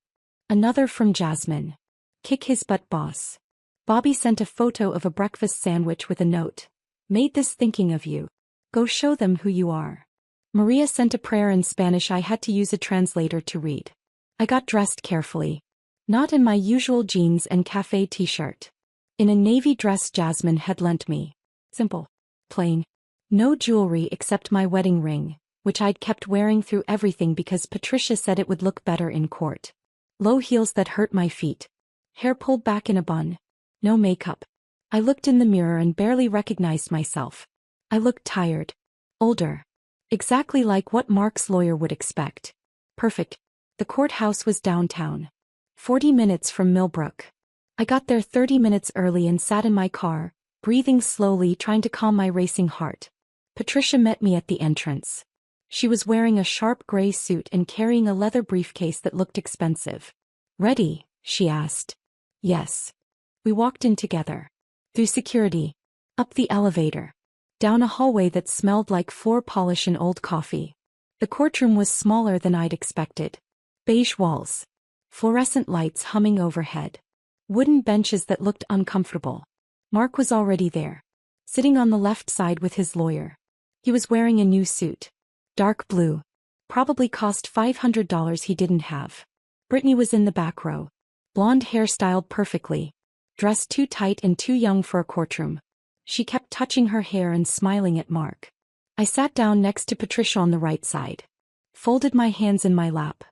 Another from Jasmine. Kick his butt, boss. Bobby sent a photo of a breakfast sandwich with a note. Made this thinking of you. Go show them who you are. Maria sent a prayer in Spanish I had to use a translator to read. I got dressed carefully. Not in my usual jeans and cafe t-shirt. In a navy dress Jasmine had lent me. Simple. Plain. No jewelry except my wedding ring, which I'd kept wearing through everything because Patricia said it would look better in court. Low heels that hurt my feet. Hair pulled back in a bun. No makeup. I looked in the mirror and barely recognized myself. I looked tired. Older. Exactly like what Mark's lawyer would expect. Perfect. The courthouse was downtown. 40 minutes from Millbrook. I got there 30 minutes early and sat in my car, breathing slowly, trying to calm my racing heart. Patricia met me at the entrance. She was wearing a sharp gray suit and carrying a leather briefcase that looked expensive. Ready? She asked. Yes. We walked in together. Through security. Up the elevator. Down a hallway that smelled like floor polish and old coffee. The courtroom was smaller than I'd expected. Beige walls. Fluorescent lights humming overhead. Wooden benches that looked uncomfortable. Mark was already there. Sitting on the left side with his lawyer. He was wearing a new suit. Dark blue. Probably cost $500 he didn't have. Brittany was in the back row. Blonde hair styled perfectly. Dressed too tight and too young for a courtroom. She kept touching her hair and smiling at Mark. I sat down next to Patricia on the right side. Folded my hands in my lap.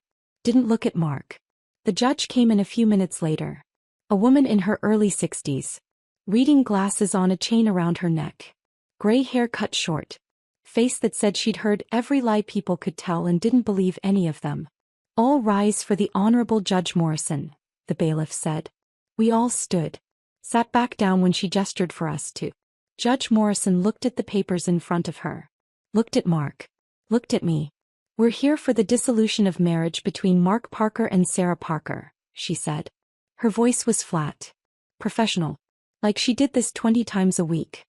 Didn't look at Mark. The judge came in a few minutes later. A woman in her early 60s. Reading glasses on a chain around her neck. Gray hair cut short. Face that said she'd heard every lie people could tell and didn't believe any of them. All rise for the Honorable Judge Morrison, the bailiff said. We all stood. Sat back down when she gestured for us to. Judge Morrison looked at the papers in front of her. Looked at Mark. Looked at me. We're here for the dissolution of marriage between Mark Parker and Sarah Parker, she said. Her voice was flat. Professional. Like she did this 20 times a week.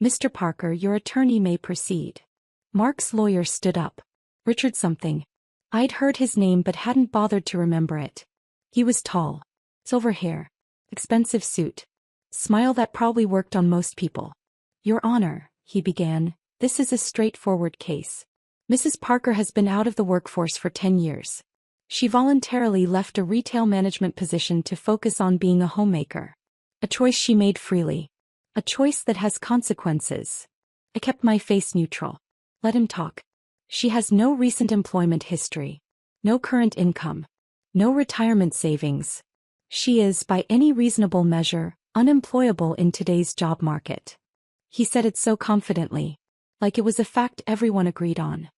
Mr. Parker, your attorney may proceed. Mark's lawyer stood up. Richard something. I'd heard his name but hadn't bothered to remember it. He was tall. Silver hair. Expensive suit. Smile that probably worked on most people. Your Honor, he began, this is a straightforward case. Mrs. Parker has been out of the workforce for 10 years. She voluntarily left a retail management position to focus on being a homemaker. A choice she made freely. A choice that has consequences. I kept my face neutral. Let him talk. She has no recent employment history. No current income. No retirement savings. She is, by any reasonable measure, unemployable in today's job market. He said it so confidently. Like it was a fact everyone agreed on.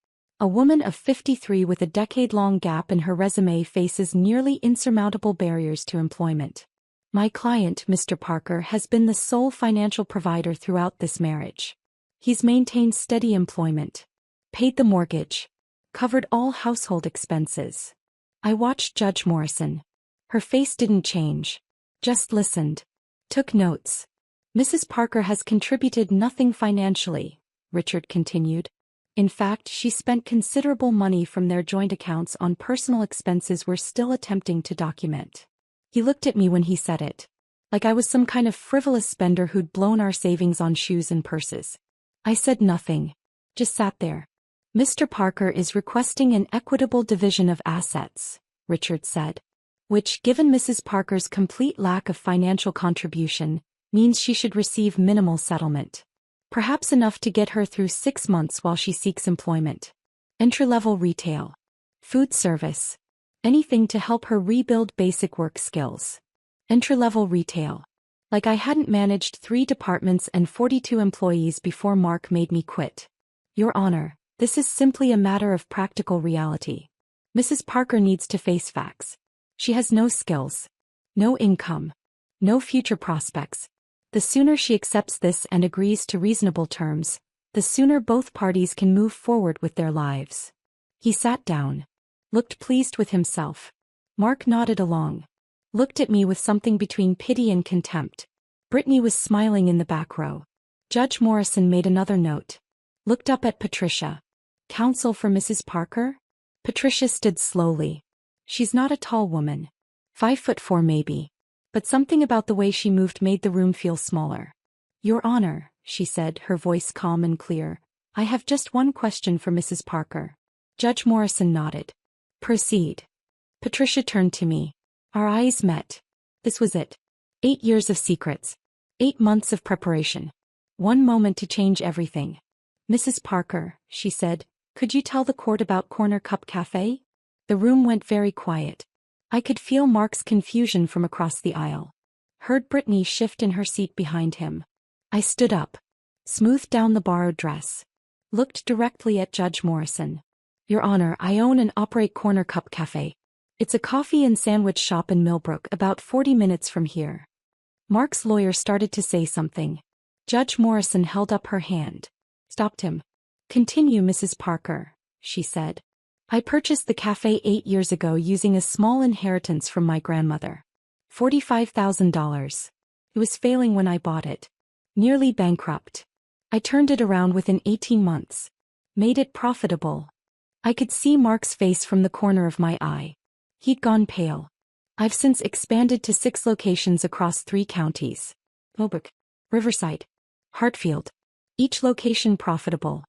A woman of 53 with a decade-long gap in her resume faces nearly insurmountable barriers to employment. My client, Mr. Parker, has been the sole financial provider throughout this marriage. He's maintained steady employment. Paid the mortgage. Covered all household expenses. I watched Judge Morrison. Her face didn't change. Just listened. Took notes. Mrs. Parker has contributed nothing financially, Richard continued. In fact, she spent considerable money from their joint accounts on personal expenses we're still attempting to document. He looked at me when he said it. Like I was some kind of frivolous spender who'd blown our savings on shoes and purses. I said nothing. Just sat there. Mr. Parker is requesting an equitable division of assets, Richard said. Which, given Mrs. Parker's complete lack of financial contribution, means she should receive minimal settlement. Perhaps enough to get her through 6 months while she seeks employment. Entry-level retail. Food service. Anything to help her rebuild basic work skills. Entry-level retail. Like I hadn't managed 3 departments and 42 employees before Mark made me quit. Your Honor, this is simply a matter of practical reality. Mrs. Parker needs to face facts. She has no skills. No income. No future prospects. The sooner she accepts this and agrees to reasonable terms, the sooner both parties can move forward with their lives. He sat down. Looked pleased with himself. Mark nodded along. Looked at me with something between pity and contempt. Brittany was smiling in the back row. Judge Morrison made another note. Looked up at Patricia. Counsel for Mrs. Parker? Patricia stood slowly. She's not a tall woman. 5'4" maybe. But something about the way she moved made the room feel smaller. Your Honor, she said, her voice calm and clear, I have just one question for Mrs. Parker. Judge Morrison nodded. Proceed. Patricia turned to me. Our eyes met. This was it. 8 years of secrets. 8 months of preparation. One moment to change everything. Mrs. Parker, she said, could you tell the court about Corner Cup Cafe? The room went very quiet. I could feel Mark's confusion from across the aisle. Heard Brittany shift in her seat behind him. I stood up. Smoothed down the borrowed dress. Looked directly at Judge Morrison. Your Honor, I own and operate Corner Cup Cafe. It's a coffee and sandwich shop in Millbrook about 40 minutes from here. Mark's lawyer started to say something. Judge Morrison held up her hand. Stopped him. Continue, Mrs. Parker, she said. I purchased the cafe 8 years ago using a small inheritance from my grandmother. $45,000. It was failing when I bought it. Nearly bankrupt. I turned it around within 18 months. Made it profitable. I could see Mark's face from the corner of my eye. He'd gone pale. I've since expanded to 6 locations across 3 counties. Hoboken, Riverside, Hartfield. Each location profitable.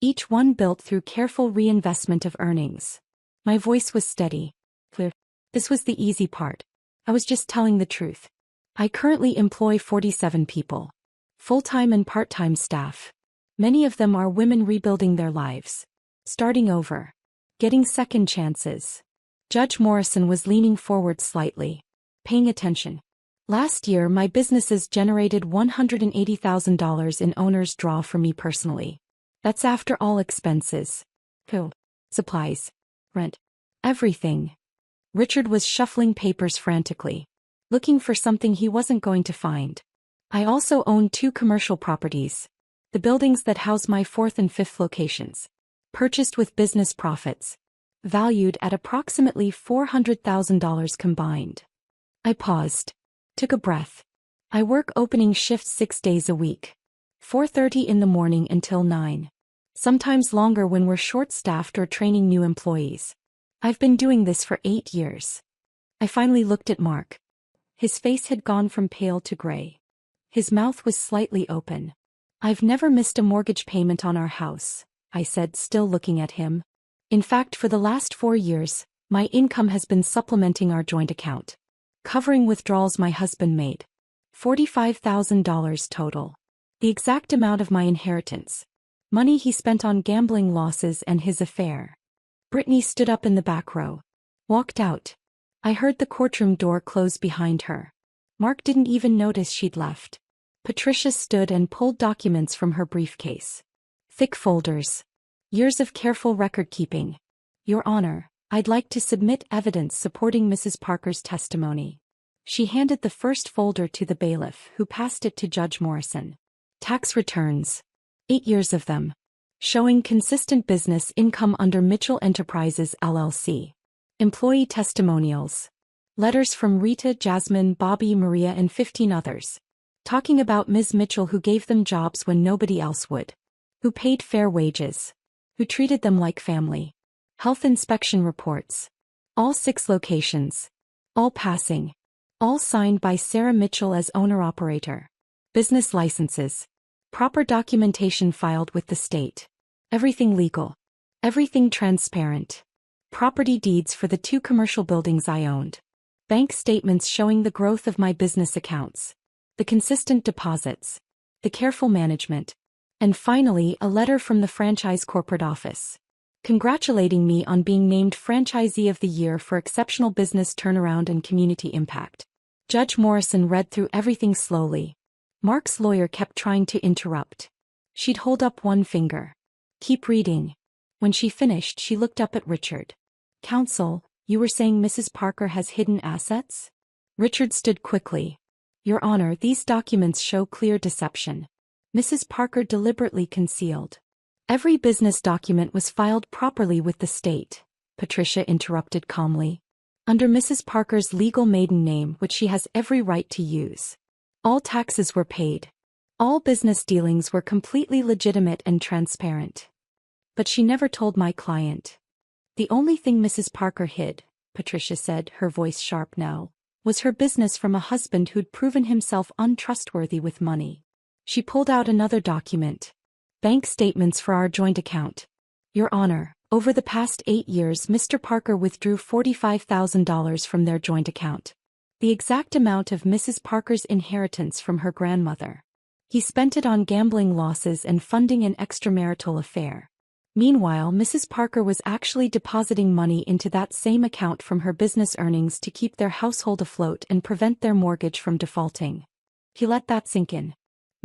Each one built through careful reinvestment of earnings. My voice was steady. Clear. This was the easy part. I was just telling the truth. I currently employ 47 people. Full-time and part-time staff. Many of them are women rebuilding their lives. Starting over. Getting second chances. Judge Morrison was leaning forward slightly. Paying attention. Last year my businesses generated $180,000 in owner's draw for me personally. That's after all expenses. Food, supplies, rent, everything. Richard was shuffling papers frantically, looking for something he wasn't going to find. I also own 2 commercial properties. The buildings that house my 4th and 5th locations. Purchased with business profits. Valued at approximately $400,000 combined. I paused. Took a breath. I work opening shifts 6 days a week. 4:30 in the morning until 9. Sometimes longer when we're short-staffed or training new employees. I've been doing this for 8 years. I finally looked at Mark. His face had gone from pale to gray. His mouth was slightly open. I've never missed a mortgage payment on our house, I said, still looking at him. In fact, for the last 4 years, my income has been supplementing our joint account. Covering withdrawals my husband made. $45,000 total. The exact amount of my inheritance. Money he spent on gambling losses and his affair. Brittany stood up in the back row. Walked out. I heard the courtroom door close behind her. Mark didn't even notice she'd left. Patricia stood and pulled documents from her briefcase. Thick folders. Years of careful record-keeping. Your Honor, I'd like to submit evidence supporting Mrs. Parker's testimony. She handed the first folder to the bailiff, who passed it to Judge Morrison. Tax returns. 8 years of them. Showing consistent business income under Mitchell Enterprises, LLC. Employee testimonials. Letters from Rita, Jasmine, Bobby, Maria and 15 others. Talking about Ms. Mitchell, who gave them jobs when nobody else would. Who paid fair wages. Who treated them like family. Health inspection reports. All 6 locations. All passing. All signed by Sarah Mitchell as owner-operator. Business licenses. Proper documentation filed with the state. Everything legal. Everything transparent. Property deeds for the 2 commercial buildings I owned. Bank statements showing the growth of my business accounts. The consistent deposits. The careful management. And finally, a letter from the franchise corporate office. Congratulating me on being named Franchisee of the Year for exceptional business turnaround and community impact. Judge Morrison read through everything slowly. Mark's lawyer kept trying to interrupt. She'd hold up one finger. Keep reading. When she finished, she looked up at Richard. Counsel, you were saying Mrs. Parker has hidden assets? Richard stood quickly. Your Honor, these documents show clear deception. Mrs. Parker deliberately concealed. Every business document was filed properly with the state, Patricia interrupted calmly. Under Mrs. Parker's legal maiden name, which she has every right to use. All taxes were paid. All business dealings were completely legitimate and transparent. But she never told my client. The only thing Mrs. Parker hid, Patricia said, her voice sharp now, was her business from a husband who'd proven himself untrustworthy with money. She pulled out another document. Bank statements for our joint account. Your Honor, over the past 8 years Mr. Parker withdrew $45,000 from their joint account. The exact amount of Mrs. Parker's inheritance from her grandmother. He spent it on gambling losses and funding an extramarital affair. Meanwhile, Mrs. Parker was actually depositing money into that same account from her business earnings to keep their household afloat and prevent their mortgage from defaulting. He let that sink in.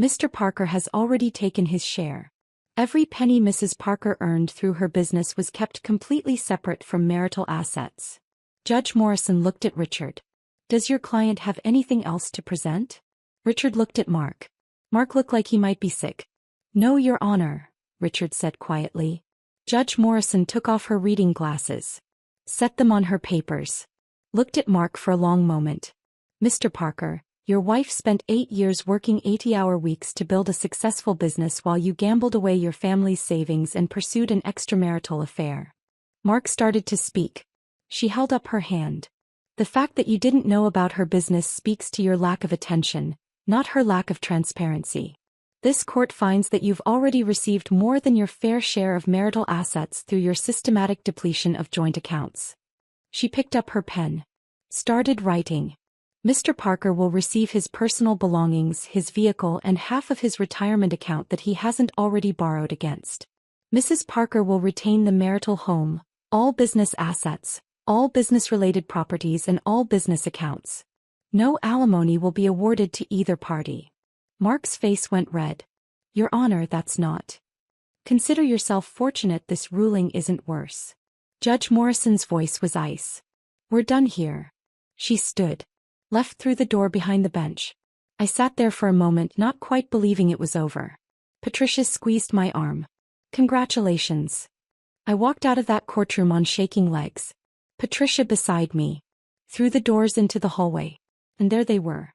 Mr. Parker has already taken his share. Every penny Mrs. Parker earned through her business was kept completely separate from marital assets. Judge Morrison looked at Richard. Does your client have anything else to present? Richard looked at Mark. Mark looked like he might be sick. No, Your Honor, Richard said quietly. Judge Morrison took off her reading glasses. Set them on her papers. Looked at Mark for a long moment. Mr. Parker, your wife spent 8 years working 80-hour weeks to build a successful business while you gambled away your family's savings and pursued an extramarital affair. Mark started to speak. She held up her hand. The fact that you didn't know about her business speaks to your lack of attention, not her lack of transparency. This court finds that you've already received more than your fair share of marital assets through your systematic depletion of joint accounts. She picked up her pen. Started writing. Mr. Parker will receive his personal belongings, his vehicle, and half of his retirement account that he hasn't already borrowed against. Mrs. Parker will retain the marital home, all business assets, all business-related properties, and all business accounts. No alimony will be awarded to either party. Mark's face went red. Your Honor, that's not. Consider yourself fortunate this ruling isn't worse. Judge Morrison's voice was ice. We're done here. She stood. Left through the door behind the bench. I sat there for a moment, not quite believing it was over. Patricia squeezed my arm. Congratulations. I walked out of that courtroom on shaking legs. Patricia beside me. Through the doors into the hallway. And there they were.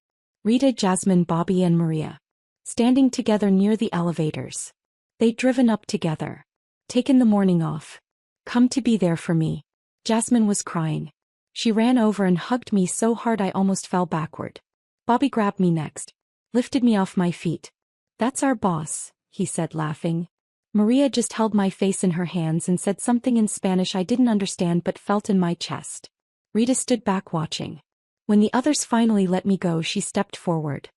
Rita, Jasmine, Bobby, and Maria. Standing together near the elevators. They'd driven up together. Taken the morning off. Come to be there for me. Jasmine was crying. She ran over and hugged me so hard I almost fell backward. Bobby grabbed me next. Lifted me off my feet. That's our boss, he said, laughing. Maria just held my face in her hands and said something in Spanish I didn't understand but felt in my chest. Rita stood back watching. When the others finally let me go, she stepped forward.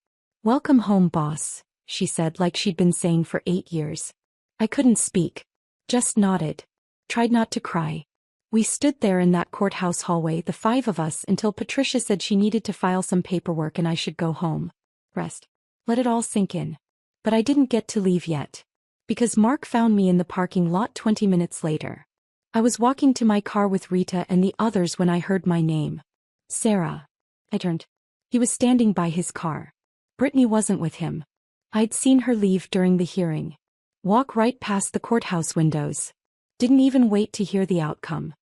Welcome home, boss, she said like she'd been saying for 8 years. I couldn't speak. Just nodded. Tried not to cry. We stood there in that courthouse hallway, the 5 of us, until Patricia said she needed to file some paperwork and I should go home. Rest. Let it all sink in. But I didn't get to leave yet. Because Mark found me in the parking lot 20 minutes later. I was walking to my car with Rita and the others when I heard my name. Sarah. I turned. He was standing by his car. Brittany wasn't with him. I'd seen her leave during the hearing. Walk right past the courthouse windows. Didn't even wait to hear the outcome.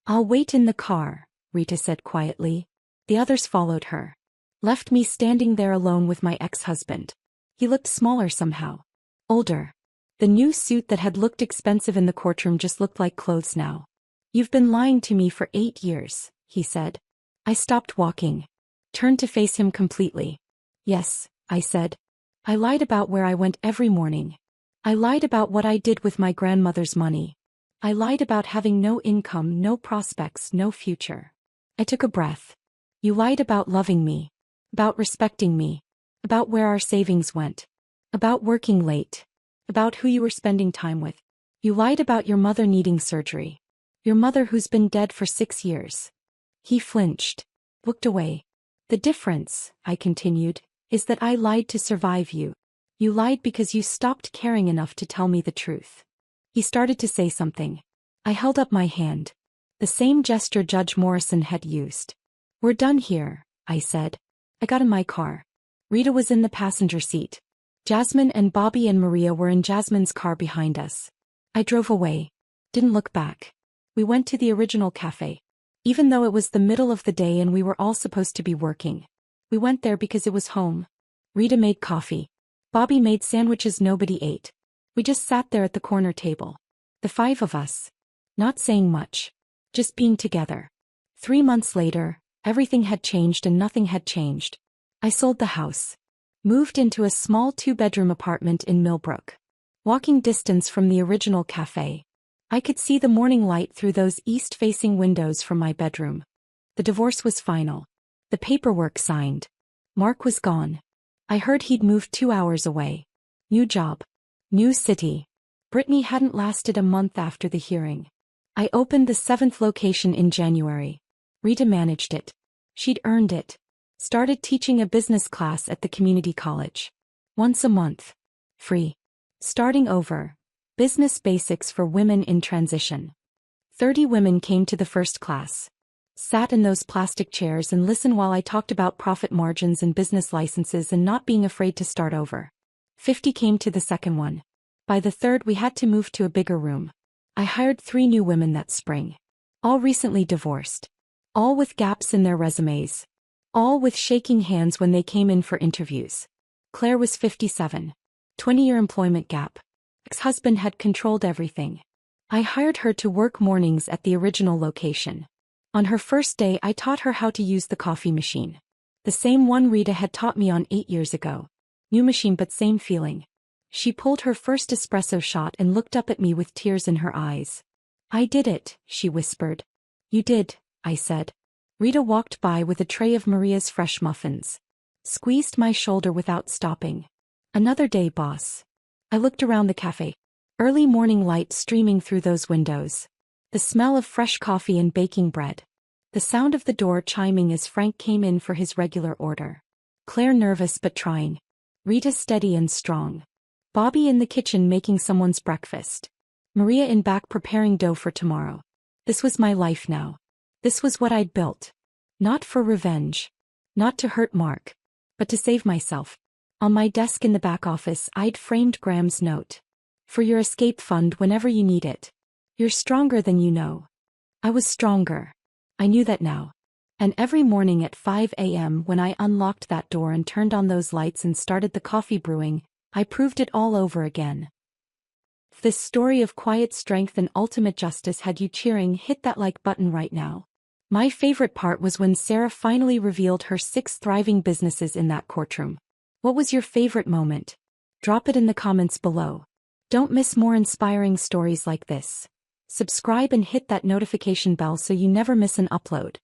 I'll wait in the car, Rita said quietly. The others followed her. Left me standing there alone with my ex-husband. He looked smaller somehow. Older. The new suit that had looked expensive in the courtroom just looked like clothes now. You've been lying to me for 8 years, he said. I stopped walking. Turned to face him completely. Yes, I said. I lied about where I went every morning. I lied about what I did with my grandmother's money. I lied about having no income, no prospects, no future. I took a breath. You lied about loving me. About respecting me. About where our savings went. About working late. About who you were spending time with. You lied about your mother needing surgery. Your mother who's been dead for 6 years. He flinched. Looked away. The difference, I continued, is that I lied to survive you. You lied because you stopped caring enough to tell me the truth. He started to say something. I held up my hand. The same gesture Judge Morrison had used. We're done here, I said. I got in my car. Rita was in the passenger seat. Jasmine and Bobby and Maria were in Jasmine's car behind us. I drove away. Didn't look back. We went to the original cafe. Even though it was the middle of the day and we were all supposed to be working. We went there because it was home. Rita made coffee. Bobby made sandwiches nobody ate. We just sat there at the corner table. The 5 of us. Not saying much. Just being together. 3 months later, everything had changed and nothing had changed. I sold the house. Moved into a small 2-bedroom apartment in Millbrook. Walking distance from the original cafe. I could see the morning light through those east-facing windows from my bedroom. The divorce was final. The paperwork signed. Mark was gone. I heard he'd moved 2 hours away. New job. New city. Brittany hadn't lasted a month after the hearing. I opened the 7th location in January. Rita managed it. She'd earned it. Started teaching a business class at the community college. Once a month. Free. Starting over. Business basics for women in transition. 30 women came to the first class. Sat in those plastic chairs and listened while I talked about profit margins and business licenses and not being afraid to start over. 50 came to the second one. By the third we had to move to a bigger room. I hired 3 new women that spring. All recently divorced. All with gaps in their resumes. All with shaking hands when they came in for interviews. Claire was 57. 20-year employment gap. Ex-husband had controlled everything. I hired her to work mornings at the original location. On her first day I taught her how to use the coffee machine. The same one Rita had taught me on 8 years ago. New machine but same feeling. She pulled her first espresso shot and looked up at me with tears in her eyes. "I did it," she whispered. "You did," I said. Rita walked by with a tray of Maria's fresh muffins. Squeezed my shoulder without stopping. "Another day, boss." I looked around the cafe. Early morning light streaming through those windows. The smell of fresh coffee and baking bread. The sound of the door chiming as Frank came in for his regular order. Claire nervous but trying. Rita steady and strong. Bobby in the kitchen making someone's breakfast. Maria in back preparing dough for tomorrow. This was my life now. This was what I'd built. Not for revenge. Not to hurt Mark. But to save myself. On my desk in the back office I'd framed Graham's note. "For your escape fund whenever you need it. You're stronger than you know." I was stronger. I knew that now. And every morning at 5 a.m. when I unlocked that door and turned on those lights and started the coffee brewing, I proved it all over again. If this story of quiet strength and ultimate justice had you cheering, hit that like button right now. My favorite part was when Sarah finally revealed her 6 thriving businesses in that courtroom. What was your favorite moment? Drop it in the comments below. Don't miss more inspiring stories like this. Subscribe and hit that notification bell so you never miss an upload.